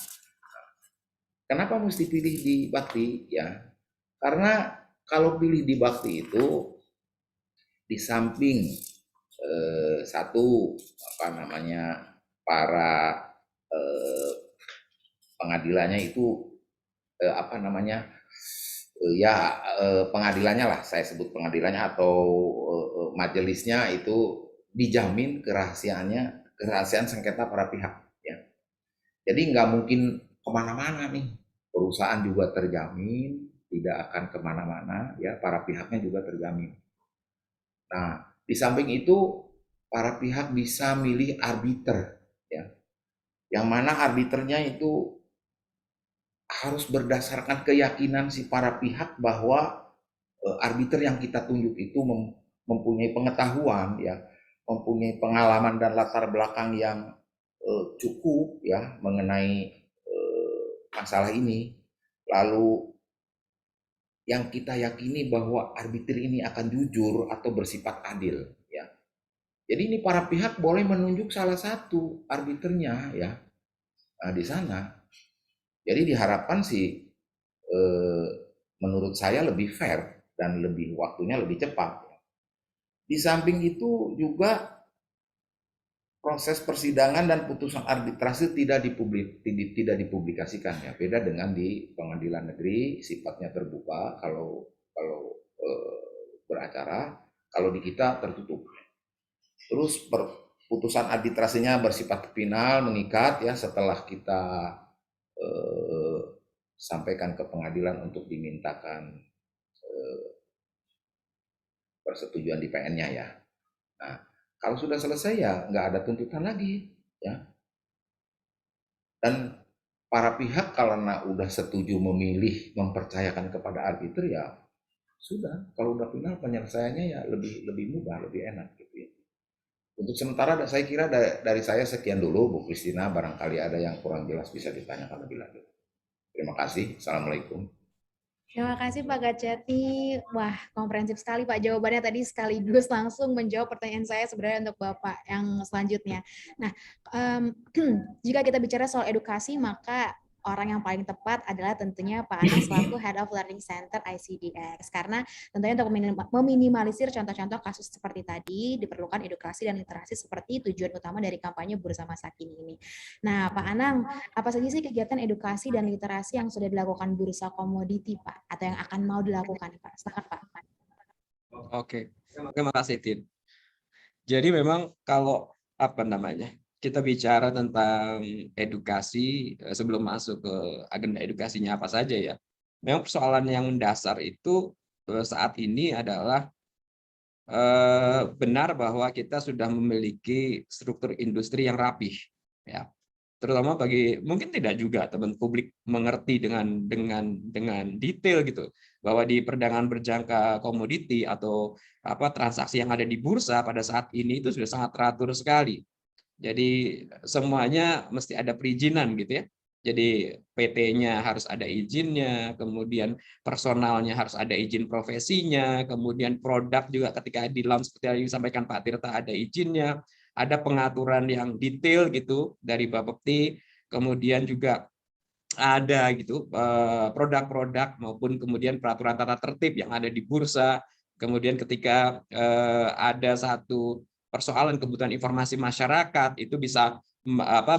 Speaker 2: kenapa mesti pilih di Bakti? Ya, karena kalau pilih di Bakti itu di samping satu para pengadilannya itu pengadilannya lah, saya sebut pengadilannya atau majelisnya itu dijamin kerahasiaan sengketa para pihak. Ya. Jadi nggak mungkin kemana-mana nih, perusahaan juga terjamin tidak akan kemana-mana, ya para pihaknya juga terjamin. Nah, di samping itu para pihak bisa milih arbiter, ya, yang mana arbiternya itu harus berdasarkan keyakinan si para pihak bahwa arbiter yang kita tunjuk itu mempunyai pengetahuan, ya, mempunyai pengalaman dan latar belakang yang cukup, ya, mengenai masalah ini. Lalu yang kita yakini bahwa arbiter ini akan jujur atau bersifat adil, ya. Jadi ini para pihak boleh menunjuk salah satu arbiternya, ya, di sana. Jadi diharapkan sih menurut saya lebih fair dan waktunya lebih cepat. Di samping itu juga proses persidangan dan putusan arbitrase tidak dipublikasikan, ya. Beda dengan di pengadilan negeri sifatnya terbuka kalau beracara, kalau di kita tertutup. Terus putusan arbitrasenya bersifat final, mengikat, ya, setelah kita sampaikan ke pengadilan untuk dimintakan persetujuan di PN-nya, ya. Nah, kalau sudah selesai, ya nggak ada tuntutan lagi, ya. Dan para pihak karena udah setuju memilih mempercayakan kepada arbiter, ya sudah. Kalau udah final penyelesaiannya ya lebih mudah, lebih enak gitu, ya. Untuk sementara saya kira dari saya sekian dulu, Bu Kristina. Barangkali ada yang kurang jelas bisa ditanyakan lebih lanjut. Terima kasih. Assalamualaikum.
Speaker 1: Terima kasih Pak Gaceti. Wah, komprehensif sekali Pak jawabannya tadi, sekaligus langsung menjawab pertanyaan saya sebenarnya untuk Bapak yang selanjutnya. Nah, jika kita bicara soal edukasi, maka orang yang paling tepat adalah tentunya Pak Anang selaku Head of Learning Center ICDX. Karena tentunya untuk meminimalisir contoh-contoh kasus seperti tadi, diperlukan edukasi dan literasi seperti tujuan utama dari kampanye Bersama Sakini ini. Nah, Pak Anang, apa saja sih kegiatan edukasi dan literasi yang sudah dilakukan Bursa Komoditi, Pak? Atau yang akan mau dilakukan, Pak? Silakan, Pak.
Speaker 3: Oke, terima kasih, Tin. Jadi memang kalau kita bicara tentang edukasi, sebelum masuk ke agenda edukasinya apa saja, ya. Memang persoalan yang mendasar itu saat ini adalah benar bahwa kita sudah memiliki struktur industri yang rapih, ya. Terutama mungkin tidak juga teman publik mengerti dengan detail gitu, bahwa di perdagangan berjangka komoditi atau transaksi yang ada di bursa pada saat ini itu sudah sangat teratur sekali. Jadi semuanya mesti ada perizinan gitu, ya. Jadi PT-nya harus ada izinnya, kemudian personalnya harus ada izin profesinya, kemudian produk juga ketika di launch seperti yang disampaikan Pak Tirta ada izinnya, ada pengaturan yang detail gitu dari Bapepti, kemudian juga ada gitu produk-produk maupun kemudian peraturan tata tertib yang ada di bursa. Kemudian ketika ada satu persoalan kebutuhan informasi masyarakat, itu bisa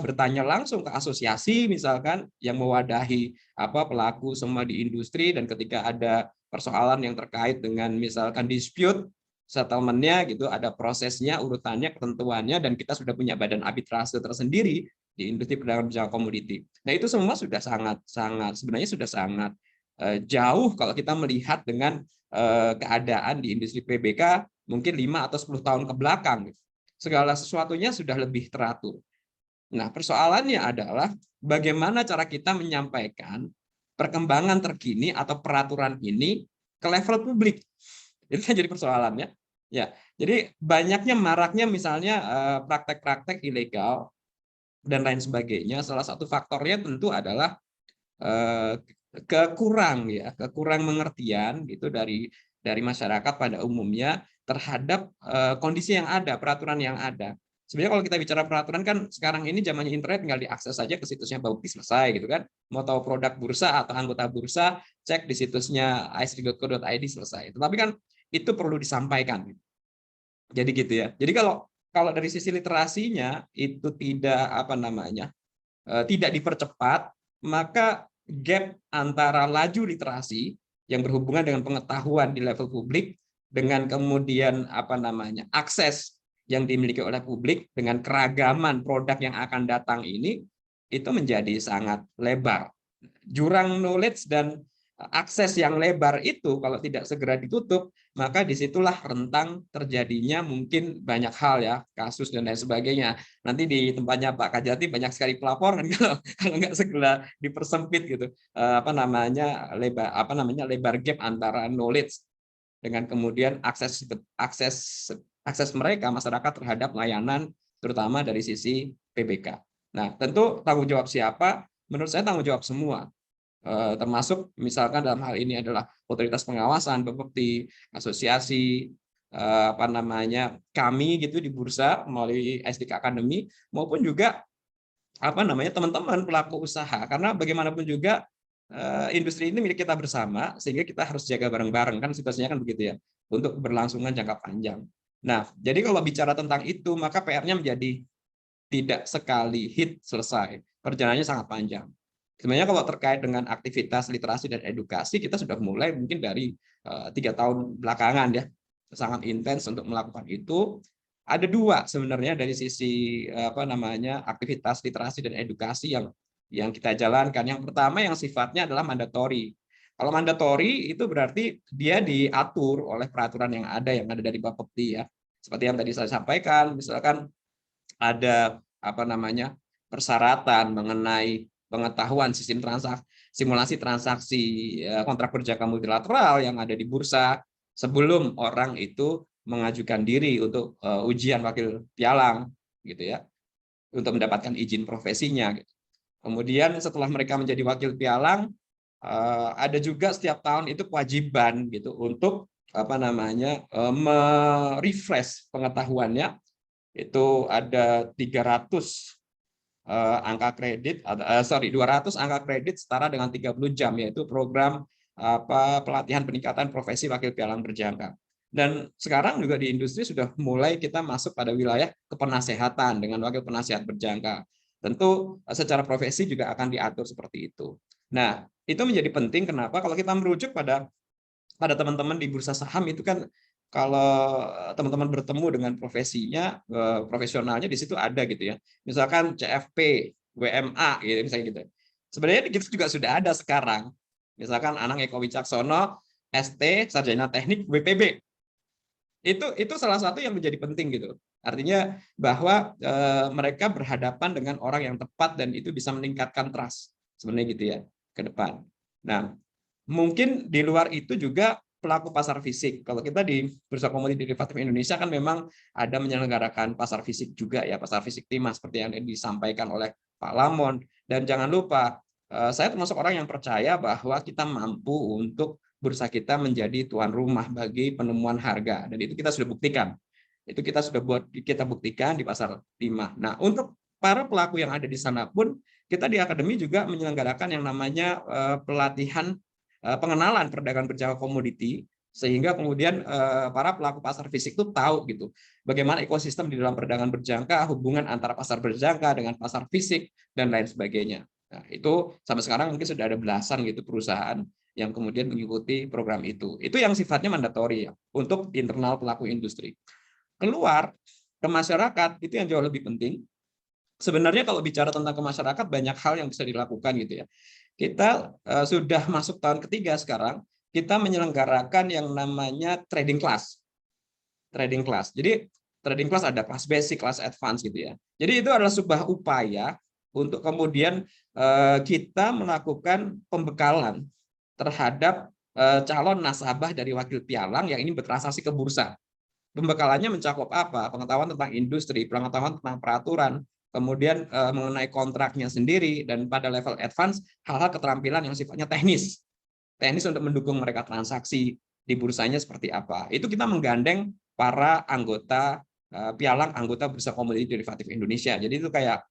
Speaker 3: bertanya langsung ke asosiasi misalkan yang mewadahi pelaku semua di industri, dan ketika ada persoalan yang terkait dengan misalkan dispute settlement-nya gitu, ada prosesnya, urutannya, ketentuannya, dan kita sudah punya badan arbitrase tersendiri di industri perdagangan berjangka komoditi. Nah, itu semua sudah sebenarnya sudah sangat jauh kalau kita melihat dengan keadaan di industri PBK mungkin 5 atau 10 tahun ke belakang. Segala sesuatunya sudah lebih teratur. Nah, persoalannya adalah bagaimana cara kita menyampaikan perkembangan terkini atau peraturan ini ke level publik. Itu kan jadi persoalannya. Ya, jadi maraknya misalnya praktek-praktek ilegal dan lain sebagainya. Salah satu faktornya tentu adalah kekurang mengertian gitu dari masyarakat pada umumnya terhadap kondisi yang ada, peraturan yang ada. Sebenarnya kalau kita bicara peraturan kan sekarang ini zamannya internet, tinggal diakses saja ke situsnya Bapepti, selesai gitu kan. Mau tahu produk bursa atau anggota bursa, cek di situsnya isd.co.id, selesai. Tetapi kan itu perlu disampaikan. Jadi gitu ya. Jadi kalau dari sisi literasinya itu tidak dipercepat, maka gap antara laju literasi yang berhubungan dengan pengetahuan di level publik dengan kemudian akses yang dimiliki oleh publik dengan keragaman produk yang akan datang ini itu menjadi sangat lebar. Jurang knowledge dan akses yang lebar itu kalau tidak segera ditutup, maka disitulah rentang terjadinya mungkin banyak hal ya, kasus dan lain sebagainya. Nanti di tempatnya Pak Kajati banyak sekali pelaporan kalau nggak segera dipersempit gitu, lebar gap antara knowledge dengan kemudian akses mereka masyarakat terhadap layanan, terutama dari sisi PBK. Nah, tentu tanggung jawab siapa? Menurut saya tanggung jawab semua. Termasuk misalkan dalam hal ini adalah otoritas pengawasan, Bapepti, asosiasi, kami gitu di bursa melalui SDK Academy, maupun juga teman-teman pelaku usaha, karena bagaimanapun juga industri ini milik kita bersama, sehingga kita harus jaga bareng-bareng, kan situasinya kan begitu ya, untuk keberlangsungan jangka panjang. Nah, jadi kalau bicara tentang itu, maka PR-nya menjadi tidak sekali hit selesai, perjalanannya sangat panjang. Sebenarnya kalau terkait dengan aktivitas literasi dan edukasi, kita sudah mulai mungkin dari 3 tahun belakangan ya, sangat intens untuk melakukan itu. Ada dua sebenarnya dari sisi aktivitas literasi dan edukasi yang kita jalankan. Yang pertama yang sifatnya adalah mandatori. Kalau mandatori itu berarti dia diatur oleh peraturan yang ada dari Bapepti ya. Seperti yang tadi saya sampaikan, misalkan ada persyaratan mengenai pengetahuan sistem simulasi transaksi kontrak berjangka multilateral yang ada di bursa sebelum orang itu mengajukan diri untuk ujian wakil pialang gitu ya, untuk mendapatkan izin profesinya gitu. Kemudian setelah mereka menjadi wakil pialang, ada juga setiap tahun itu kewajiban gitu untuk merefresh pengetahuannya. Itu ada 200 angka kredit setara dengan 30 jam, yaitu program pelatihan peningkatan profesi wakil pialang berjangka. Dan sekarang juga di industri sudah mulai kita masuk pada wilayah kepenasehatan dengan wakil penasihat berjangka. Tentu secara profesi juga akan diatur seperti itu. Nah, itu menjadi penting. Kenapa? Kalau kita merujuk pada teman-teman di bursa saham itu kan, kalau teman-teman bertemu dengan profesionalnya di situ ada gitu ya. Misalkan CFP, WMA gitu misalnya gitu. Sebenarnya gitu juga sudah ada sekarang. Misalkan Anang Eko Wicaksono, ST, Sarjana Teknik, WPB. Itu salah satu yang menjadi penting gitu. Artinya bahwa mereka berhadapan dengan orang yang tepat dan itu bisa meningkatkan trust sebenarnya gitu ya ke depan. Nah, mungkin di luar itu juga pelaku pasar fisik. Kalau kita di Bursa Komoditi Derivatif Indonesia kan memang ada menyelenggarakan pasar fisik juga ya, pasar fisik timah seperti yang disampaikan oleh Pak Lamon. Dan jangan lupa, saya termasuk orang yang percaya bahwa kita mampu untuk bursa kita menjadi tuan rumah bagi penemuan harga, dan itu kita sudah buktikan. Itu kita buktikan di pasar timah. Nah, untuk para pelaku yang ada di sana pun kita di akademi juga menyelenggarakan yang namanya pelatihan pengenalan perdagangan berjangka komoditi, sehingga kemudian para pelaku pasar fisik itu tahu gitu bagaimana ekosistem di dalam perdagangan berjangka, hubungan antara pasar berjangka dengan pasar fisik dan lain sebagainya. Nah, itu sampai sekarang mungkin sudah ada belasan gitu perusahaan yang kemudian mengikuti program itu. Itu yang sifatnya mandatori ya, untuk internal pelaku industri. Keluar ke masyarakat itu yang jauh lebih penting. Sebenarnya kalau bicara tentang ke masyarakat banyak hal yang bisa dilakukan gitu ya. Kita sudah masuk tahun ketiga sekarang, kita menyelenggarakan yang namanya trading class. Trading class. Jadi trading class ada kelas basic, kelas advance gitu ya. Jadi itu adalah sebuah upaya untuk kemudian kita melakukan pembekalan terhadap calon nasabah dari wakil pialang yang ini bertransaksi ke bursa. Pembekalannya mencakup apa? Pengetahuan tentang industri, pengetahuan tentang peraturan, kemudian mengenai kontraknya sendiri, dan pada level advance hal-hal keterampilan yang sifatnya teknis untuk mendukung mereka transaksi di bursanya seperti apa. Itu kita menggandeng para anggota pialang anggota Bursa Komoditi Derivatif Indonesia. Jadi itu kayak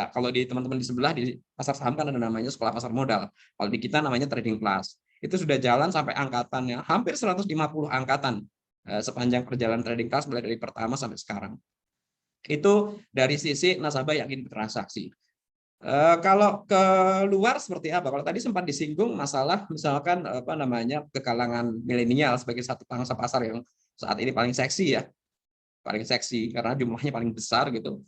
Speaker 3: kalau di teman-teman di sebelah di pasar saham kan ada namanya sekolah pasar modal. Kalau di kita namanya trading class. Itu sudah jalan sampai angkatannya hampir 150 angkatan sepanjang perjalanan trading class mulai dari pertama sampai sekarang. Itu dari sisi nasabah yang ingin bertransaksi. Kalau ke luar seperti apa? Kalau tadi sempat disinggung masalah misalkan ke kalangan milenial sebagai satu pangsa pasar yang saat ini paling seksi ya, karena jumlahnya paling besar gitu.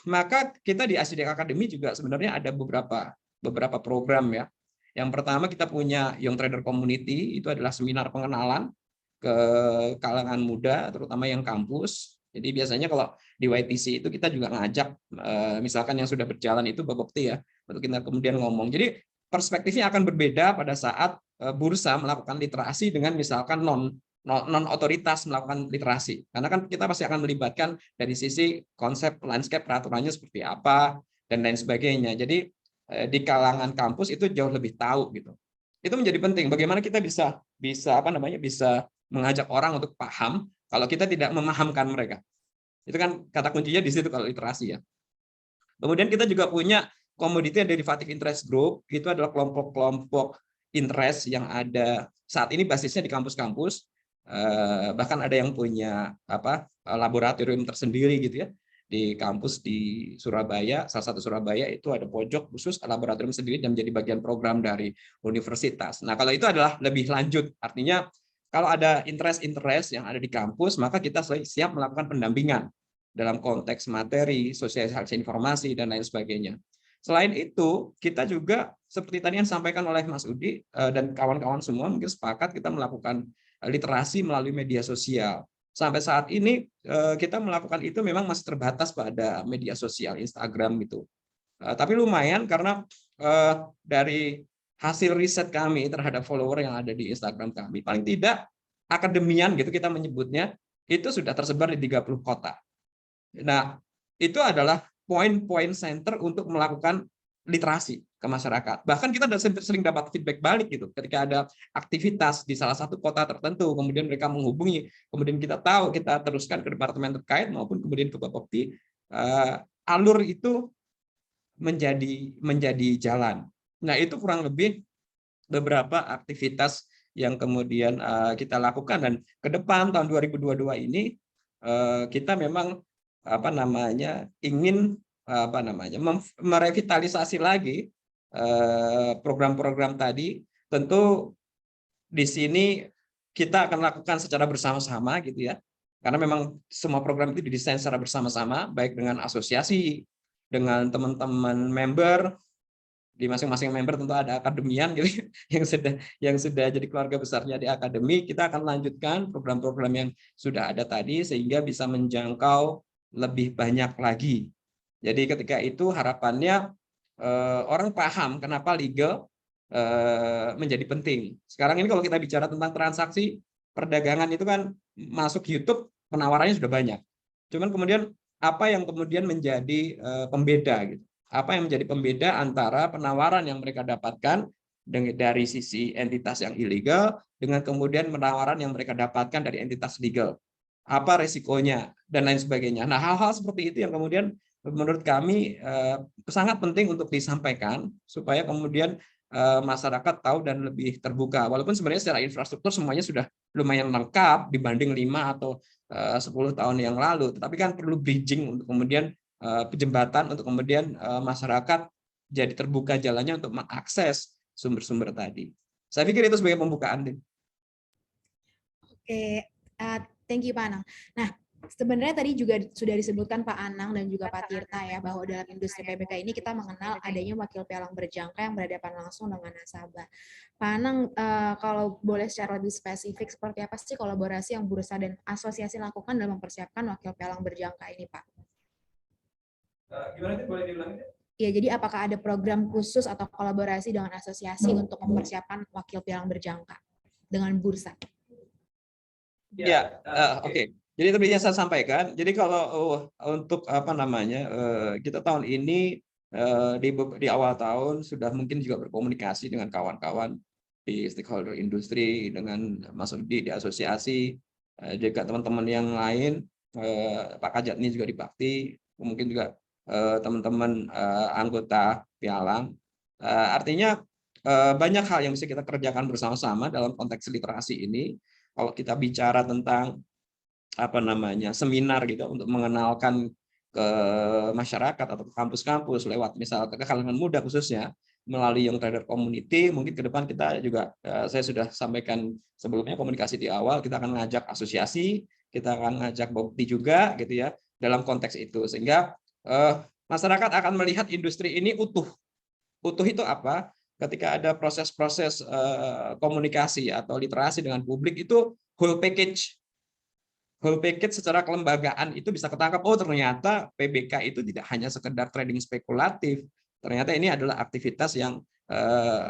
Speaker 3: Maka kita di ICDX Academy juga sebenarnya ada beberapa program ya. Yang pertama kita punya Young Trader Community, itu adalah seminar pengenalan ke kalangan muda, terutama yang kampus. Jadi biasanya kalau di YTC itu kita juga ngajak, misalkan yang sudah berjalan itu Babokti ya, untuk kita kemudian ngomong. Jadi perspektifnya akan berbeda pada saat bursa melakukan literasi dengan misalkan non otoritas melakukan literasi, karena kan kita pasti akan melibatkan dari sisi konsep landscape peraturannya seperti apa dan lain sebagainya. Jadi di kalangan kampus itu jauh lebih tahu gitu. Itu menjadi penting. Bagaimana kita bisa mengajak orang untuk paham kalau kita tidak memahamkan mereka. Itu kan kata kuncinya di situ kalau literasi ya. Kemudian kita juga punya Commodity Derivative Interest Group. Itu adalah kelompok-kelompok interest yang ada saat ini basisnya di kampus-kampus. Bahkan ada yang punya laboratorium tersendiri gitu ya di kampus di Surabaya, salah satu Surabaya itu ada pojok khusus laboratorium sendiri dan menjadi bagian program dari universitas. Nah kalau itu adalah lebih lanjut, artinya kalau ada interest yang ada di kampus maka kita siap melakukan pendampingan dalam konteks materi, sosialisasi informasi dan lain sebagainya. Selain itu kita juga seperti tadi yang disampaikan oleh Mas Udi dan kawan-kawan semua mungkin sepakat kita melakukan literasi melalui media sosial. Sampai saat ini kita melakukan itu memang masih terbatas pada media sosial Instagram gitu. Tapi lumayan karena dari hasil riset kami terhadap follower yang ada di Instagram kami, paling tidak akademian gitu kita menyebutnya, itu sudah tersebar di 30 kota. Nah, itu adalah poin-poin center untuk melakukan literasi ke masyarakat. Bahkan kita sering dapat feedback balik gitu. Ketika ada aktivitas di salah satu kota tertentu, kemudian mereka menghubungi, kemudian kita tahu, kita teruskan ke departemen terkait maupun kemudian ke Bapepti, alur itu menjadi jalan. Nah, itu kurang lebih beberapa aktivitas yang kemudian kita lakukan, dan ke depan tahun 2022 ini kita memang ingin merevitalisasi lagi program-program tadi. Tentu di sini kita akan lakukan secara bersama-sama gitu ya, karena memang semua program itu didesain secara bersama-sama, baik dengan asosiasi, dengan teman-teman member. Di masing-masing member tentu ada akademian gitu yang sudah jadi keluarga besarnya di akademi. Kita akan lanjutkan program-program yang sudah ada tadi sehingga bisa menjangkau lebih banyak lagi. Jadi ketika itu harapannya orang paham kenapa legal menjadi penting. Sekarang ini kalau kita bicara tentang transaksi perdagangan itu kan masuk YouTube, penawarannya sudah banyak. Cuman kemudian apa yang kemudian menjadi pembeda gitu? Apa yang menjadi pembeda antara penawaran yang mereka dapatkan dari sisi entitas yang ilegal dengan kemudian penawaran yang mereka dapatkan dari entitas legal? Apa resikonya dan lain sebagainya. Nah, hal-hal seperti itu yang kemudian menurut kami sangat penting untuk disampaikan supaya kemudian masyarakat tahu dan lebih terbuka. Walaupun sebenarnya secara infrastruktur semuanya sudah lumayan lengkap dibanding 5 atau 10 tahun yang lalu, tetapi kan perlu bridging untuk kemudian jembatan untuk kemudian masyarakat jadi terbuka jalannya untuk mengakses sumber-sumber tadi. Saya pikir itu sebagai pembukaan.
Speaker 1: Oke, thank you Pak Anang. Nah, sebenarnya tadi juga sudah disebutkan Pak Anang dan juga Pak Tirta ya, bahwa dalam industri PBK ini kita mengenal adanya wakil pialang berjangka yang berhadapan langsung dengan nasabah. Pak Anang, kalau boleh secara lebih spesifik, seperti apa sih kolaborasi yang bursa dan asosiasi lakukan dalam mempersiapkan wakil pialang berjangka ini, Pak?
Speaker 3: Gimana itu, boleh diulangi?
Speaker 1: Ya, jadi apakah ada program khusus atau kolaborasi dengan asosiasi untuk mempersiapkan wakil pialang berjangka dengan bursa?
Speaker 3: Ya, oke. Jadi tadi yang saya sampaikan, jadi kalau untuk apa namanya, kita tahun ini di awal tahun sudah mungkin juga berkomunikasi dengan kawan-kawan di stakeholder industri, dengan Mas Udi di asosiasi, juga teman-teman yang lain, Pak Kajatni juga di Bakti, mungkin juga teman-teman anggota Pialang. Artinya banyak hal yang bisa kita kerjakan bersama-sama dalam konteks literasi ini. Kalau kita bicara tentang apa namanya seminar gitu untuk mengenalkan ke masyarakat atau ke kampus-kampus lewat misal ke kalangan muda khususnya melalui Young Trader Community, mungkin ke depan kita juga saya sudah sampaikan sebelumnya komunikasi di awal, kita akan ngajak asosiasi, kita akan ngajak Bopti juga gitu ya dalam konteks itu, sehingga masyarakat akan melihat industri ini utuh. Utuh itu apa? Ketika ada proses-proses komunikasi atau literasi dengan publik itu whole package secara kelembagaan itu bisa ketangkap, oh ternyata PBK itu tidak hanya sekedar trading spekulatif, ternyata ini adalah aktivitas yang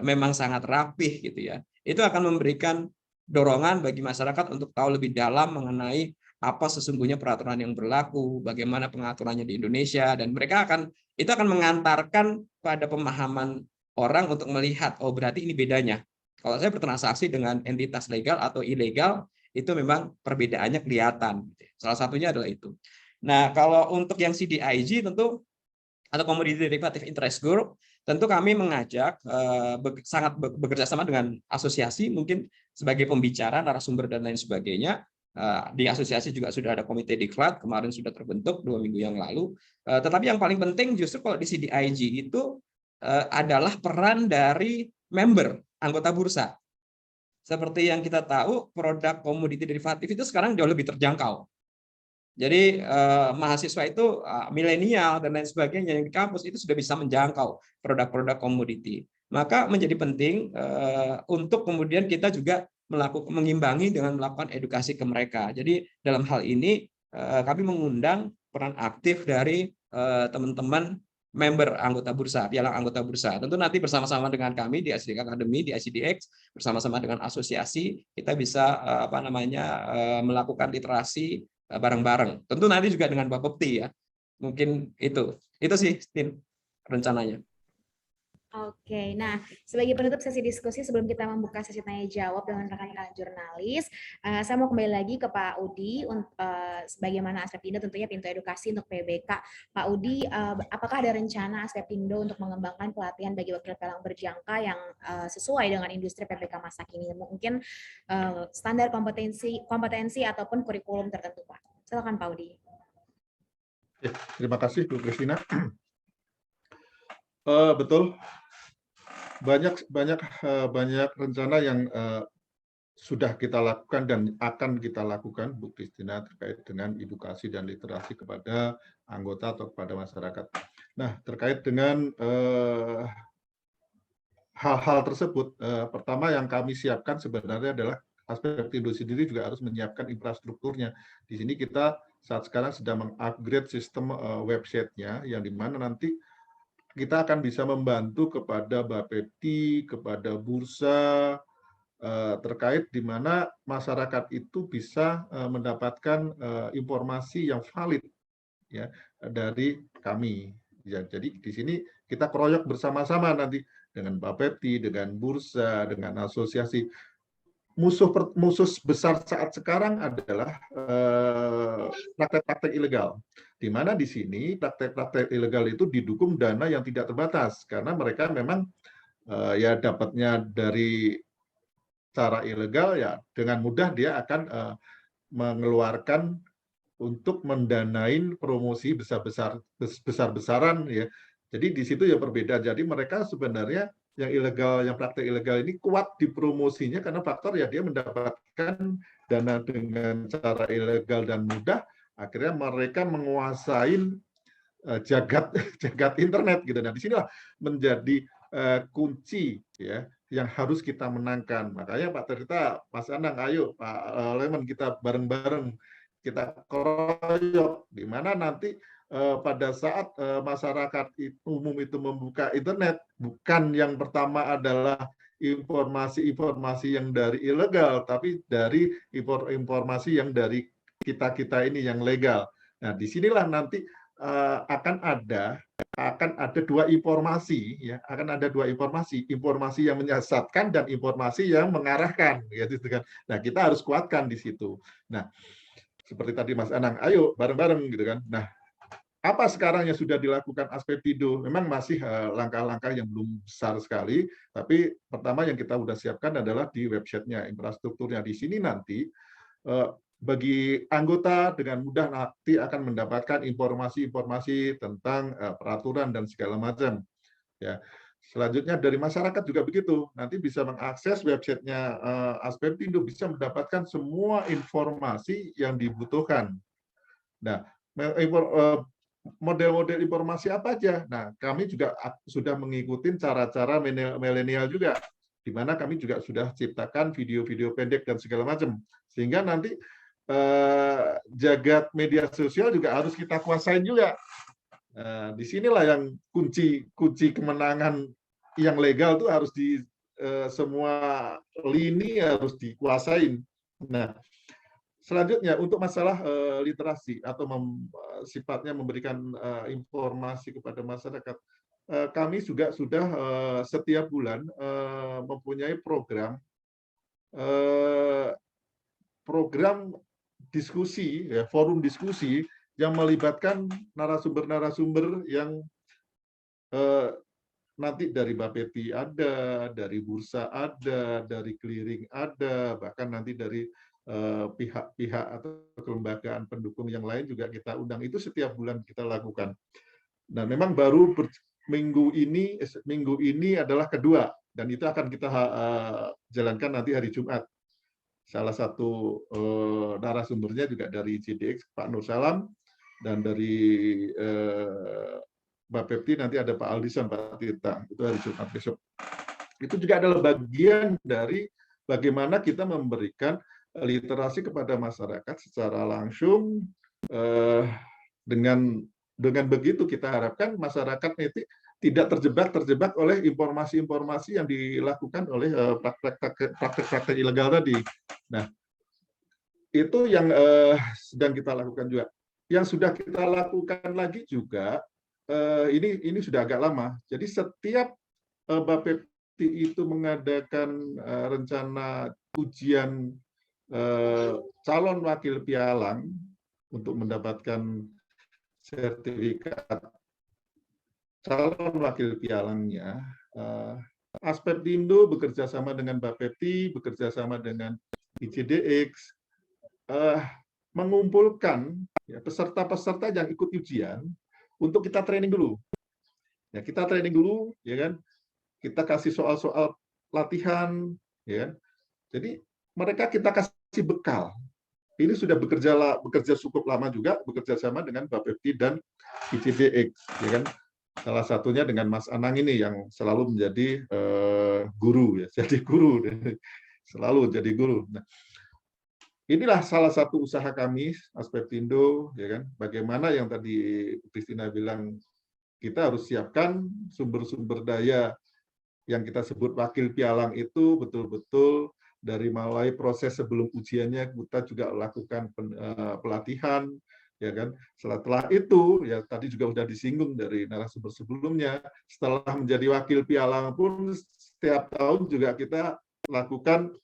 Speaker 3: memang sangat rapih gitu ya. Itu akan memberikan dorongan bagi masyarakat untuk tahu lebih dalam mengenai apa sesungguhnya peraturan yang berlaku, bagaimana pengaturannya di Indonesia, dan mereka itu akan mengantarkan pada pemahaman orang untuk melihat, oh berarti ini bedanya. Kalau saya bertransaksi dengan entitas legal atau ilegal, itu memang perbedaannya kelihatan. Salah satunya adalah itu. Nah, kalau untuk yang CDIG tentu atau Commodity Derivative Interest Group, tentu kami mengajak sangat bekerja sama dengan asosiasi, mungkin sebagai pembicara, narasumber dan lain sebagainya. Di asosiasi juga sudah ada komite diklat, kemarin sudah terbentuk 2 minggu yang lalu. Tetapi yang paling penting justru kalau di CDIG itu adalah peran dari member, anggota bursa. Seperti yang kita tahu, produk komoditi derivatif itu sekarang jauh lebih terjangkau. Jadi mahasiswa itu milenial dan lain sebagainya yang di kampus itu sudah bisa menjangkau produk-produk komoditi. Maka menjadi penting untuk kemudian kita juga mengimbangi dengan melakukan edukasi ke mereka. Jadi dalam hal ini kami mengundang peran aktif dari teman-teman member anggota bursa, pialang anggota bursa. Tentu nanti bersama-sama dengan kami di ICDX Academy, di ICDX, bersama-sama dengan asosiasi, kita bisa melakukan literasi bareng-bareng. Tentu nanti juga dengan Pak Bopti ya. Mungkin itu sih Tin, rencananya.
Speaker 1: Oke, nah sebagai penutup sesi diskusi sebelum kita membuka sesi tanya jawab dengan rekan-rekan jurnalis, saya mau kembali lagi ke Pak Udi bagaimana Asklepindo tentunya pintu edukasi untuk PBK. Pak Udi, apakah ada rencana Asklepindo untuk mengembangkan pelatihan bagi wakil pialang berjangka yang sesuai dengan industri PBK masa kini? Mungkin standar kompetensi ataupun kurikulum tertentu, Pak. Silakan Pak Udi.
Speaker 6: Terima kasih Bu Christina. Betul. Banyak rencana yang sudah kita lakukan dan akan kita lakukan, Bu Christina, terkait dengan edukasi dan literasi kepada anggota atau kepada masyarakat. Nah, terkait dengan hal-hal tersebut, pertama yang kami siapkan sebenarnya adalah Asklepindo sendiri juga harus menyiapkan infrastrukturnya. Di sini kita saat sekarang sedang mengupgrade sistem website-nya, yang dimana nanti kita akan bisa membantu kepada Bapepti, kepada bursa, terkait di mana masyarakat itu bisa mendapatkan informasi yang valid ya dari kami. Ya, jadi di sini kita keroyok bersama-sama nanti dengan Bapepti, dengan bursa, dengan asosiasi. Musuh besar saat sekarang adalah praktek-praktek ilegal. Di mana di sini praktek-praktek ilegal itu didukung dana yang tidak terbatas karena mereka memang ya dapatnya dari cara ilegal, ya dengan mudah dia akan mengeluarkan untuk mendanain promosi besar-besaran ya. Jadi di situ ya berbeda. Jadi mereka sebenarnya yang ilegal, yang praktek ilegal ini kuat di promosinya karena faktor ya dia mendapatkan dana dengan cara ilegal dan mudah, akhirnya mereka menguasai jagat internet gitu. Nah, disinilah menjadi kunci ya yang harus kita menangkan. Makanya Pak Tirta, Mas Anang, ayo Pak Lemon, kita bareng-bareng kita keroyok di mana nanti pada saat masyarakat umum itu membuka internet, bukan yang pertama adalah informasi-informasi yang dari ilegal, tapi dari informasi yang dari kita ini yang legal. Nah, disinilah nanti akan ada dua informasi, ya, akan ada dua informasi yang menyesatkan dan informasi yang mengarahkan, gitu kan. Nah, kita harus kuatkan di situ. Nah, seperti tadi Mas Anang, ayo bareng-bareng gitu kan. Nah, apa sekarang yang sudah dilakukan Aspetindo? Memang masih langkah-langkah yang belum besar sekali, tapi pertama yang kita sudah siapkan adalah di websitenya, infrastrukturnya. Di sini nanti bagi anggota dengan mudah nanti akan mendapatkan informasi-informasi tentang peraturan dan segala macam. Ya. Selanjutnya dari masyarakat juga begitu, nanti bisa mengakses websitenya Aspetindo, bisa mendapatkan semua informasi yang dibutuhkan. Nah, model-model informasi apa aja? Nah, kami juga sudah mengikuti cara-cara milenial juga, di mana kami juga sudah ciptakan video-video pendek dan segala macam. Sehingga nanti jagat media sosial juga harus kita kuasain juga. Disinilah yang kunci kemenangan yang legal tuh harus di semua lini harus dikuasain. Nah, selanjutnya untuk masalah literasi atau sifatnya memberikan informasi kepada masyarakat, kami juga sudah setiap bulan mempunyai program diskusi, ya, forum diskusi yang melibatkan narasumber-narasumber yang nanti dari Bapeti ada, dari bursa ada, dari clearing ada, bahkan nanti dari pihak-pihak atau kelembagaan pendukung yang lain juga kita undang. Itu setiap bulan kita lakukan. Nah, memang baru minggu ini adalah kedua, dan itu akan kita jalankan nanti hari Jumat. Salah satu narasumbernya juga dari CDX, Pak Nur Salam, dan dari Bapepti nanti ada Pak Aldison, Pak Tirta. Itu hari Jumat besok. Itu juga adalah bagian dari bagaimana kita memberikan literasi kepada masyarakat secara langsung. Dengan begitu kita harapkan masyarakat itu tidak terjebak oleh informasi-informasi yang dilakukan oleh praktek-praktek ilegal tadi. Nah, itu yang sedang kita lakukan juga. Yang sudah kita lakukan lagi juga, ini sudah agak lama. Jadi setiap Bapepti itu mengadakan rencana ujian calon wakil pialang untuk mendapatkan sertifikat calon wakil pialangnya, Aspetindo bekerja sama dengan Bapepti, bekerja sama dengan ICDX, mengumpulkan peserta-peserta yang ikut ujian untuk kita training dulu. Ya, kita training dulu, ya kan? Kita kasih soal-soal latihan, ya kan? Jadi mereka kita kasih bekal. Ini sudah bekerja cukup lama juga, bekerja sama dengan Bapepti dan ICDX, ya kan? Salah satunya dengan Mas Anang ini yang selalu menjadi guru, ya, jadi guru, selalu jadi guru. Nah, inilah salah satu usaha kami Aspetindo, ya kan? Bagaimana yang tadi Christina bilang, kita harus siapkan sumber-sumber daya yang kita sebut wakil pialang itu betul-betul dari mulai proses sebelum ujiannya kita juga lakukan pelatihan, ya kan. Setelah itu, ya tadi juga sudah disinggung dari narasumber sebelumnya, setelah menjadi wakil pialang pun setiap tahun juga kita lakukan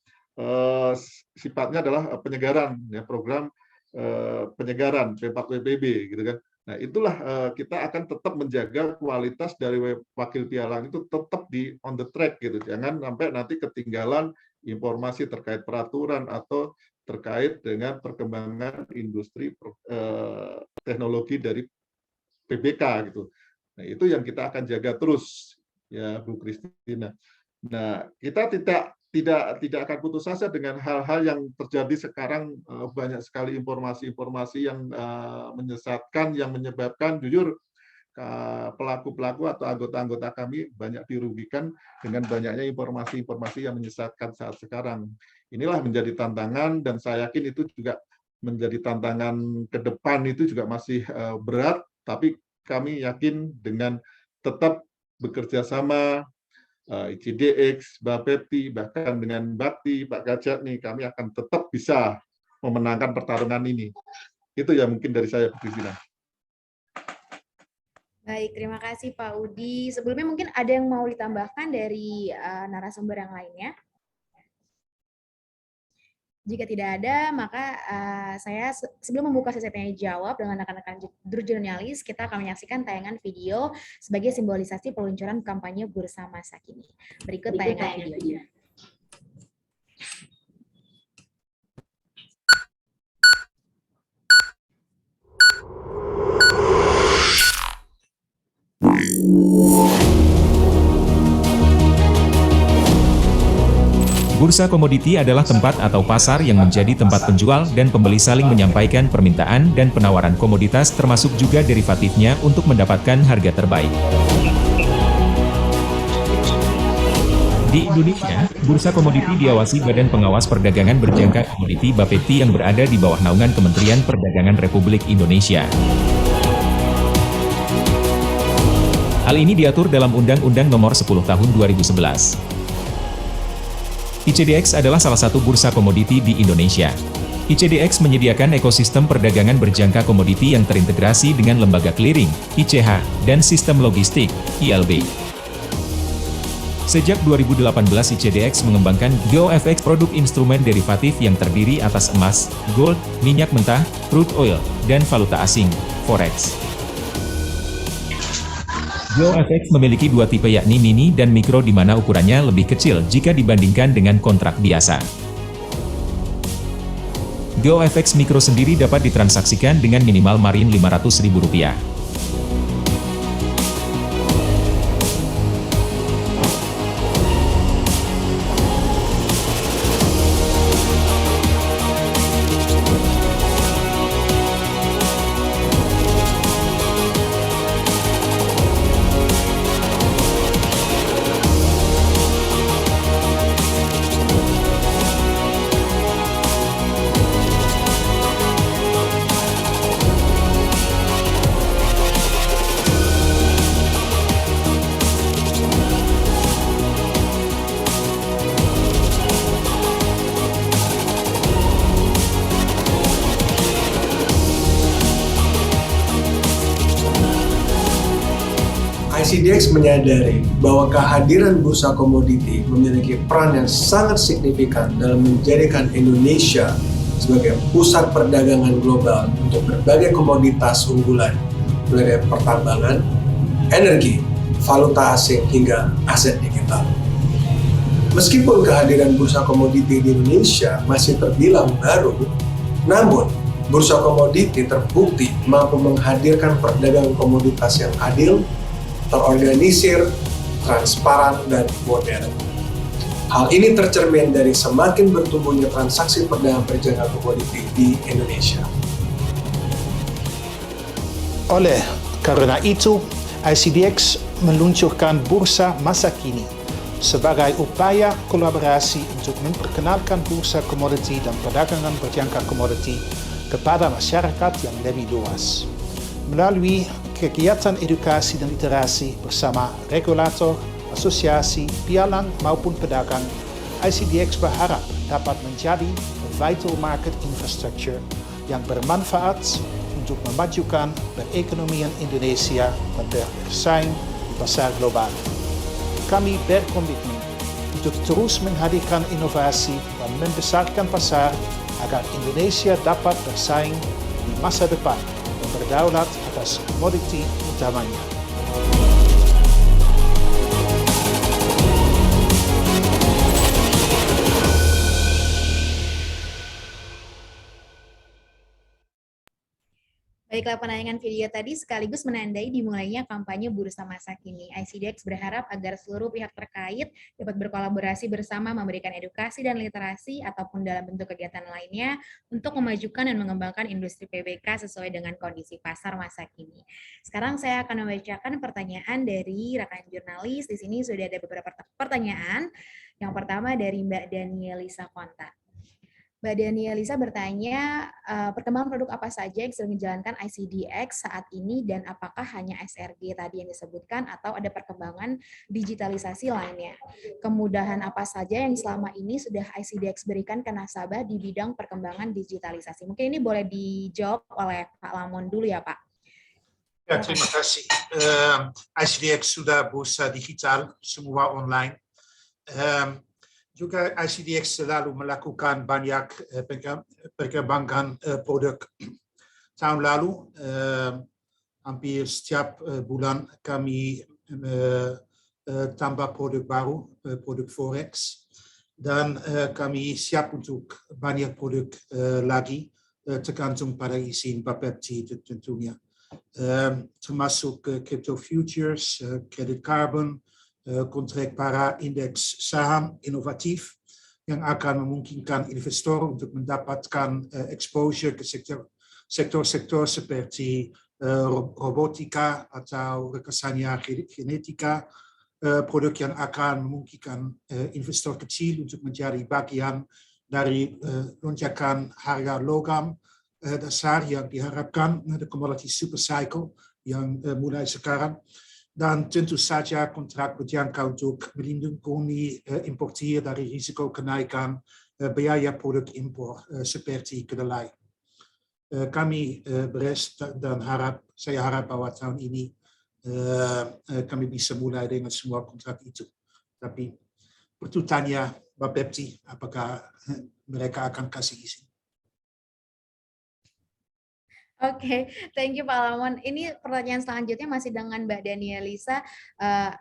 Speaker 6: sifatnya adalah penyegaran, ya, program penyegaran P4WPB, gitu kan. Nah, itulah kita akan tetap menjaga kualitas dari wakil pialang itu tetap on the track gitu. Jangan sampai nanti ketinggalan informasi terkait peraturan atau terkait dengan perkembangan industri teknologi dari PBK gitu. Nah, itu yang kita akan jaga terus, ya Bu Christina. Nah, kita tidak akan putus asa dengan hal-hal yang terjadi sekarang. Banyak sekali informasi-informasi yang menyesatkan, yang menyebabkan jujur pelaku-pelaku atau anggota-anggota kami banyak dirugikan dengan banyaknya informasi-informasi yang menyesatkan saat sekarang. Inilah menjadi tantangan, dan saya yakin itu juga menjadi tantangan ke depan, itu juga masih berat, tapi kami yakin dengan tetap bekerja sama ICDX, Bapepti, bahkan dengan Bakti, Pak Gajat nih, kami akan tetap bisa memenangkan pertarungan ini. Itu ya mungkin dari saya, Bu Christina.
Speaker 1: Baik, terima kasih Pak Udi. Sebelumnya mungkin ada yang mau ditambahkan dari narasumber yang lainnya? Jika tidak ada, maka saya sebelum membuka sesi tanya jawab dengan rekan-rekan jurnalis, kita akan menyaksikan tayangan video sebagai simbolisasi peluncuran kampanye Bursa Masa Kini. Berikut tayangan videonya.
Speaker 7: Bursa komoditi adalah tempat atau pasar yang menjadi tempat penjual dan pembeli saling menyampaikan permintaan dan penawaran komoditas termasuk juga derivatifnya untuk mendapatkan harga terbaik. Di Indonesia, Bursa Komoditi diawasi Badan Pengawas Perdagangan Berjangka Komoditi Bapepti yang berada di bawah naungan Kementerian Perdagangan Republik Indonesia. Hal ini diatur dalam Undang-Undang Nomor 10 Tahun 2011. ICDX adalah salah satu bursa komoditi di Indonesia. ICDX menyediakan ekosistem perdagangan berjangka komoditi yang terintegrasi dengan lembaga clearing, ICH, dan sistem logistik, ILB. Sejak 2018 ICDX mengembangkan GeoFX produk instrumen derivatif yang terdiri atas emas, gold, minyak mentah, crude oil, dan valuta asing, forex. GeoFX memiliki dua tipe yakni mini dan mikro di mana ukurannya lebih kecil jika dibandingkan dengan kontrak biasa. GeoFX mikro sendiri dapat ditransaksikan dengan minimal margin Rp500.000.
Speaker 8: ICDX menyadari bahwa kehadiran bursa komoditi memiliki peran yang sangat signifikan dalam menjadikan Indonesia sebagai pusat perdagangan global untuk berbagai komoditas unggulan, mulai dari pertambangan, energi, valuta asing, hingga aset digital. Meskipun kehadiran bursa komoditi di Indonesia masih terbilang baru, namun bursa komoditi terbukti mampu menghadirkan perdagangan komoditas yang adil, terorganisir, transparan, dan modern. Hal ini tercermin dari semakin bertumbuhnya transaksi perdagangan berjangka komoditi di Indonesia.
Speaker 4: Oleh karena itu, ICDX meluncurkan Bursa Masa Kini sebagai upaya kolaborasi untuk memperkenalkan bursa komoditi dan perdagangan berjangka komoditi kepada masyarakat yang lebih luas. Melalui kegiatan edukasi dan literasi bersama regulator, asosiasi, pialang maupun pedagang, ICDX berharap dapat menjadi vital market infrastructure yang bermanfaat untuk memajukan perekonomian Indonesia dan bersaing di pasar global. Kami berkomitmen untuk terus menghadirkan inovasi dan membesarkan pasar agar Indonesia dapat bersaing di masa depan dan berdaulat atas komoditi utamanya.
Speaker 1: Baiklah, penayangan video tadi sekaligus menandai dimulainya kampanye Bursa Masa Kini. ICDX berharap agar seluruh pihak terkait dapat berkolaborasi bersama memberikan edukasi dan literasi ataupun dalam bentuk kegiatan lainnya untuk memajukan dan mengembangkan industri PBK sesuai dengan kondisi pasar masa kini. Sekarang saya akan membacakan pertanyaan dari rekan jurnalis. Di sini sudah ada beberapa pertanyaan. Yang pertama dari Mbak Danielisa Konta. Mbak Dania Lisa bertanya, perkembangan produk apa saja yang sedang dijalankan ICDX saat ini dan apakah hanya SRG tadi yang disebutkan atau ada perkembangan digitalisasi lainnya? Kemudahan apa saja yang selama ini sudah ICDX berikan ke nasabah di bidang perkembangan digitalisasi? Mungkin ini boleh dijawab oleh Pak Lamon dulu ya, Pak.
Speaker 4: Ya, terima kasih. ICDX sudah bursa digital, semua online. Juga ICDX selalu melakukan banyak perkembangan produk. Tahun lalu, hampir setiap bulan kami tambah produk baru, produk Forex, dan kami siap untuk banyak produk lagi, tergantung pada izin Bapepti tentunya. Termasuk crypto futures, credit carbon, kontrak para indeks saham inovatif yang akan memungkinkan investor untuk mendapatkan exposure ke sektor-sektor seperti robotika atau rekayasa genetika, produk yang akan memungkinkan investor kecil untuk menjadi bagian dari lonjakan harga logam dasar yang diharapkan the commodity super cycle yang mulai sekarang. Dan tentu saja kontrak berjangka untuk melindungi importir dari risiko kenaikan biaya produk impor seperti kedelai. Kami beres dan saya harap bahwa tahun ini kami bisa mulai dengan semua kontrak itu. Tapi pertanyaan Bapepti, apakah mereka akan kasih izin?
Speaker 1: Oke, thank you Pak Lamon. Ini pertanyaan selanjutnya masih dengan Mbak Dania Lisa.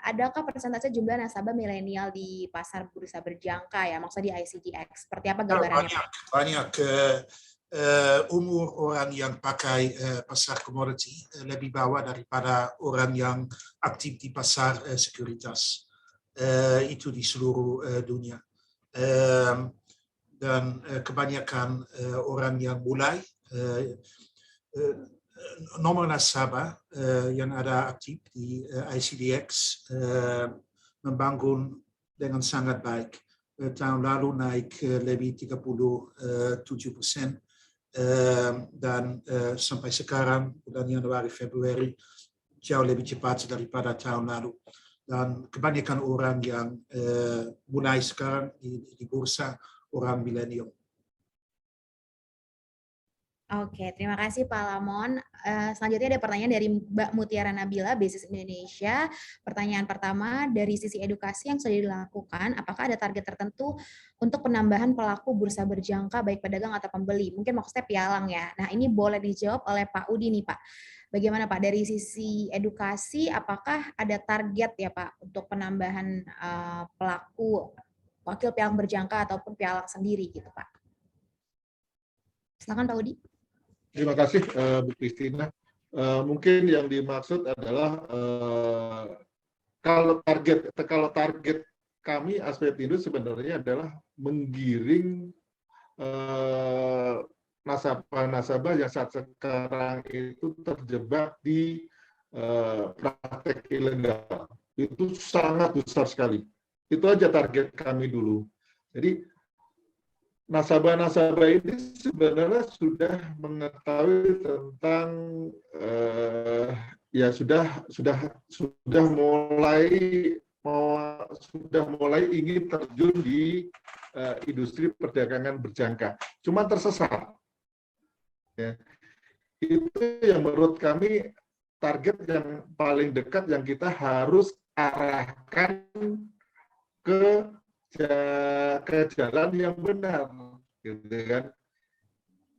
Speaker 1: Adakah persentase jumlah nasabah milenial di pasar bursa berjangka ya, maksudnya di ICDX? Seperti apa gambarannya?
Speaker 4: Banyak umur orang yang pakai pasar komoditi lebih bawah daripada orang yang aktif di pasar sekuritas. Itu di seluruh dunia. Dan kebanyakan orang yang mulai nomor nasabah yang ada aktif di ICDX membangun dengan sangat baik. Tahun lalu naik lebih 37%, dan sampai sekarang bulan Januari Februari jauh lebih cepat daripada tahun lalu. Dan kebanyakan orang yang mulai sekarang di bursa orang milenial.
Speaker 1: Oke, terima kasih Pak Lamon. Selanjutnya ada pertanyaan dari Mbak Mutiara Nabila, Basis Indonesia. Pertanyaan pertama, dari sisi edukasi yang sudah dilakukan, apakah ada target tertentu untuk penambahan pelaku bursa berjangka, baik pedagang atau pembeli? Mungkin maksudnya pialang ya. Nah, ini boleh dijawab oleh Pak Udi nih Pak. Bagaimana Pak, dari sisi edukasi, apakah ada target ya Pak untuk penambahan pelaku wakil pialang berjangka ataupun pialang sendiri gitu Pak? Silakan Pak Udi.
Speaker 6: Terima kasih Bu Kristina. Mungkin yang dimaksud adalah kalau target kami Aspetindo sebenarnya adalah menggiring nasabah-nasabah yang saat sekarang itu terjebak di praktek ilegal. Itu sangat besar sekali. Itu aja target kami dulu. Jadi nasabah-nasabah ini sebenarnya sudah mengetahui tentang ya sudah mulai ingin terjun di industri perdagangan berjangka, cuma tersesat. Ya. Itu yang menurut kami target yang paling dekat yang kita harus arahkan ke jalan yang benar, gitu kan?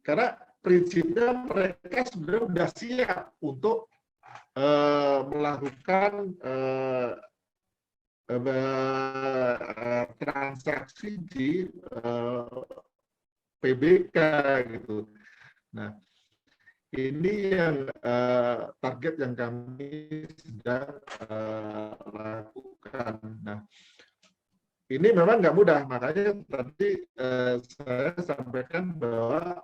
Speaker 6: Karena prinsipnya mereka sebenarnya sudah siap untuk melakukan transaksi di PBK, gitu. Nah, ini yang target yang kami sedang lakukan. Nah, ini memang nggak mudah, makanya tadi saya sampaikan bahwa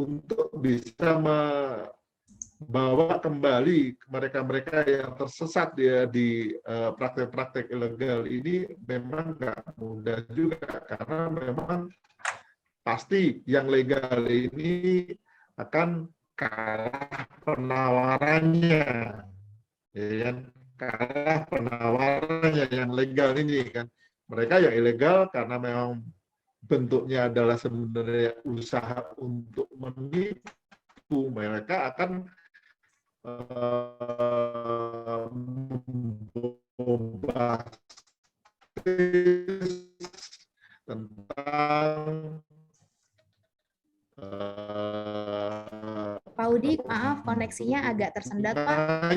Speaker 6: untuk bisa membawa kembali mereka-mereka yang tersesat di praktek-praktek ilegal ini memang nggak mudah juga, karena memang pasti yang legal ini akan kalah penawarannya, ya kan? Kalah penawarannya yang legal ini kan. Mereka yang ilegal karena memang bentuknya adalah sebenarnya usaha untuk menipu, mereka akan membahas tentang
Speaker 1: Pak Udi, maaf koneksinya agak tersendat, Pak.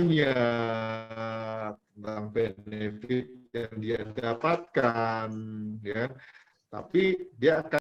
Speaker 6: Tentang benefit yang dia dapatkan, ya. Tapi dia akan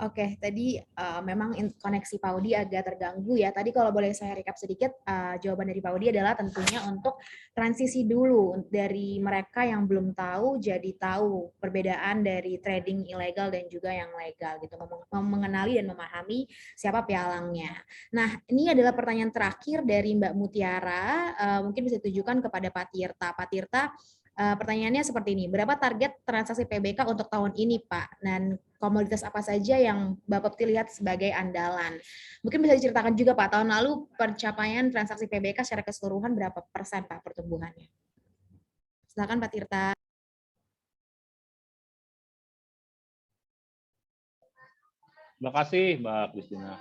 Speaker 1: Oke, tadi memang koneksi Pak Udi agak terganggu ya. Tadi kalau boleh saya recap sedikit, jawaban dari Pak Udi adalah tentunya untuk transisi dulu dari mereka yang belum tahu jadi tahu perbedaan dari trading ilegal dan juga yang legal gitu, mengenali dan memahami siapa pialangnya. Nah, ini adalah pertanyaan terakhir dari Mbak Mutiara, mungkin bisa ditujukan kepada Pak Tirta. Pak Tirta, pertanyaannya seperti ini, berapa target transaksi PBK untuk tahun ini, Pak? Dan komoditas apa saja yang Bapak lihat sebagai andalan? Mungkin bisa diceritakan juga, Pak, tahun lalu pencapaian transaksi PBK secara keseluruhan berapa persen, Pak, pertumbuhannya? Silakan, Pak Tirta.
Speaker 5: Terima kasih, Mbak Kristina.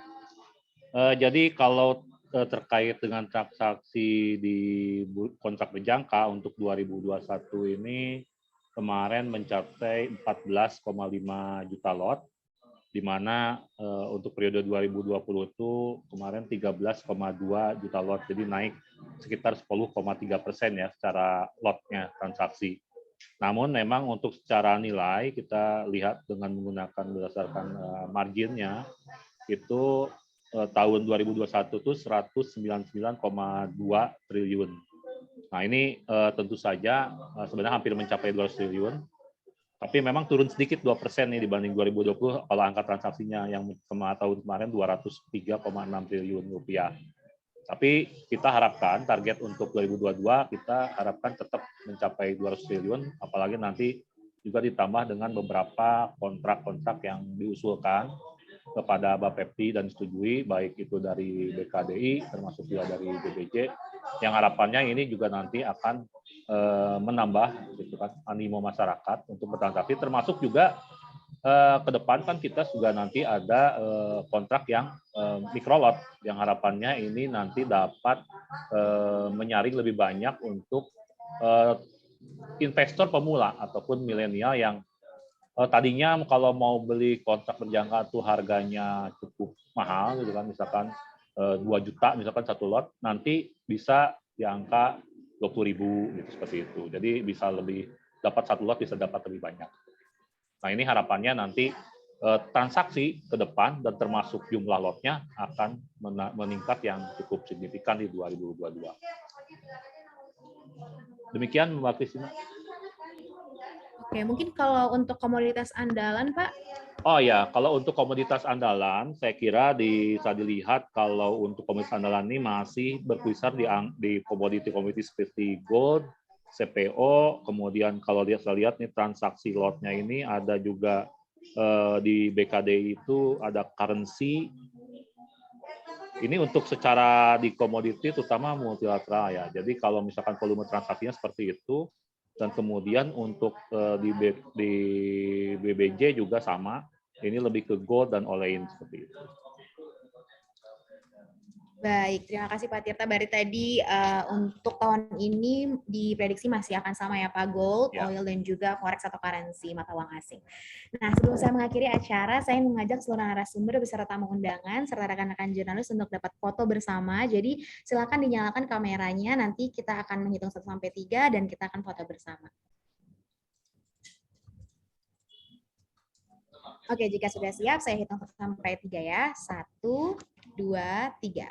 Speaker 5: Jadi kalau terkait dengan transaksi di kontrak berjangka untuk 2021 ini kemarin mencapai 14,5 juta lot, di mana untuk periode 2020 itu kemarin 13,2 juta lot, jadi naik sekitar 10,3% ya secara lotnya transaksi. Namun memang untuk secara nilai kita lihat dengan menggunakan berdasarkan marginnya itu tahun 2021 itu 199,2 triliun. Nah ini tentu saja sebenarnya hampir mencapai 200 triliun, tapi memang turun sedikit 2% nih dibanding 2020 kalau angka transaksinya yang tahun kemarin 203,6 triliun rupiah. Tapi kita harapkan target untuk 2022 kita harapkan tetap mencapai 200 triliun, apalagi nanti juga ditambah dengan beberapa kontrak-kontrak yang diusulkan kepada Bapepti dan disetujui, baik itu dari BKDI termasuk juga dari BBJ, yang harapannya ini juga nanti akan menambah gitu kan animo masyarakat untuk bertransaksi, termasuk juga ke depan kan kita juga nanti ada kontrak yang mikrolot yang harapannya ini nanti dapat menyaring lebih banyak untuk investor pemula ataupun milenial yang tadinya kalau mau beli kontrak berjangka tuh harganya cukup mahal gitu kan, misalkan 2 juta misalkan satu lot, nanti bisa di angka 20.000 gitu seperti itu. Jadi bisa lebih dapat satu lot bisa dapat lebih banyak. Nah, ini harapannya nanti transaksi ke depan dan termasuk jumlah lotnya akan meningkat yang cukup signifikan di 2022. Demikian Mbak Kristina.
Speaker 1: Oke, mungkin kalau untuk komoditas andalan, Pak?
Speaker 5: Oh ya, kalau untuk komoditas andalan, saya kira bisa dilihat kalau untuk komoditas andalan ini masih berkisar di komoditi-komoditi seperti gold, CPO, kemudian kalau saya lihat nih transaksi lotnya ini ada juga di BKDI itu ada currency. Ini untuk secara di komoditi terutama multilateral ya. Jadi kalau misalkan volume transaksinya seperti itu, dan kemudian untuk di BBJ juga sama, ini lebih ke gold dan all-in seperti itu.
Speaker 1: Baik, terima kasih Pak Tirta. Dari tadi untuk tahun ini diprediksi masih akan sama ya Pak, gold, oil, dan juga forex atau currency, mata uang asing. Nah, sebelum saya mengakhiri acara, saya mengajak seluruh narasumber beserta tamu undangan serta rekan-rekan jurnalis untuk dapat foto bersama. Jadi silakan dinyalakan kameranya, nanti kita akan menghitung 1 sampai 3 dan kita akan foto bersama. Oke, jika sudah siap, saya hitung 1 sampai 3 ya. 1, 2, 3.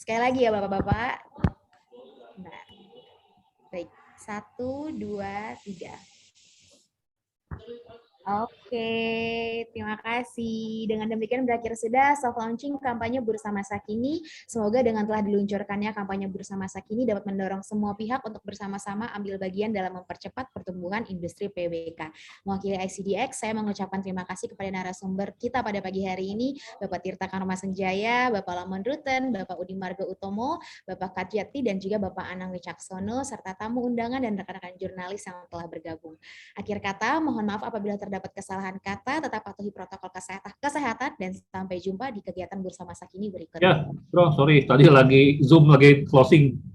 Speaker 1: Sekali lagi ya Bapak-Bapak. Nah, baik, 1, 2, 3. Oke, terima kasih. Dengan demikian berakhir sudah soft launching kampanye Bursa Masa Kini. Semoga dengan telah diluncurkannya kampanye Bursa Masa Kini dapat mendorong semua pihak untuk bersama-sama ambil bagian dalam mempercepat pertumbuhan industri PBK. Mewakili ICDX, saya mengucapkan terima kasih kepada narasumber kita pada pagi hari ini, Bapak Tirta Karma Senjaya, Bapak Lamon Ruten, Bapak Udi Margo Utomo, Bapak Katyati, dan juga Bapak Anang Wicaksono, serta tamu undangan dan rekan-rekan jurnalis yang telah bergabung. Akhir kata, mohon maaf apabila terdapat kesalahan kata, tetap patuhi protokol kesehatan dan sampai jumpa di kegiatan Bursa Masa Kini berikutnya.
Speaker 5: Ya, bro, sorry, tadi lagi Zoom lagi closing.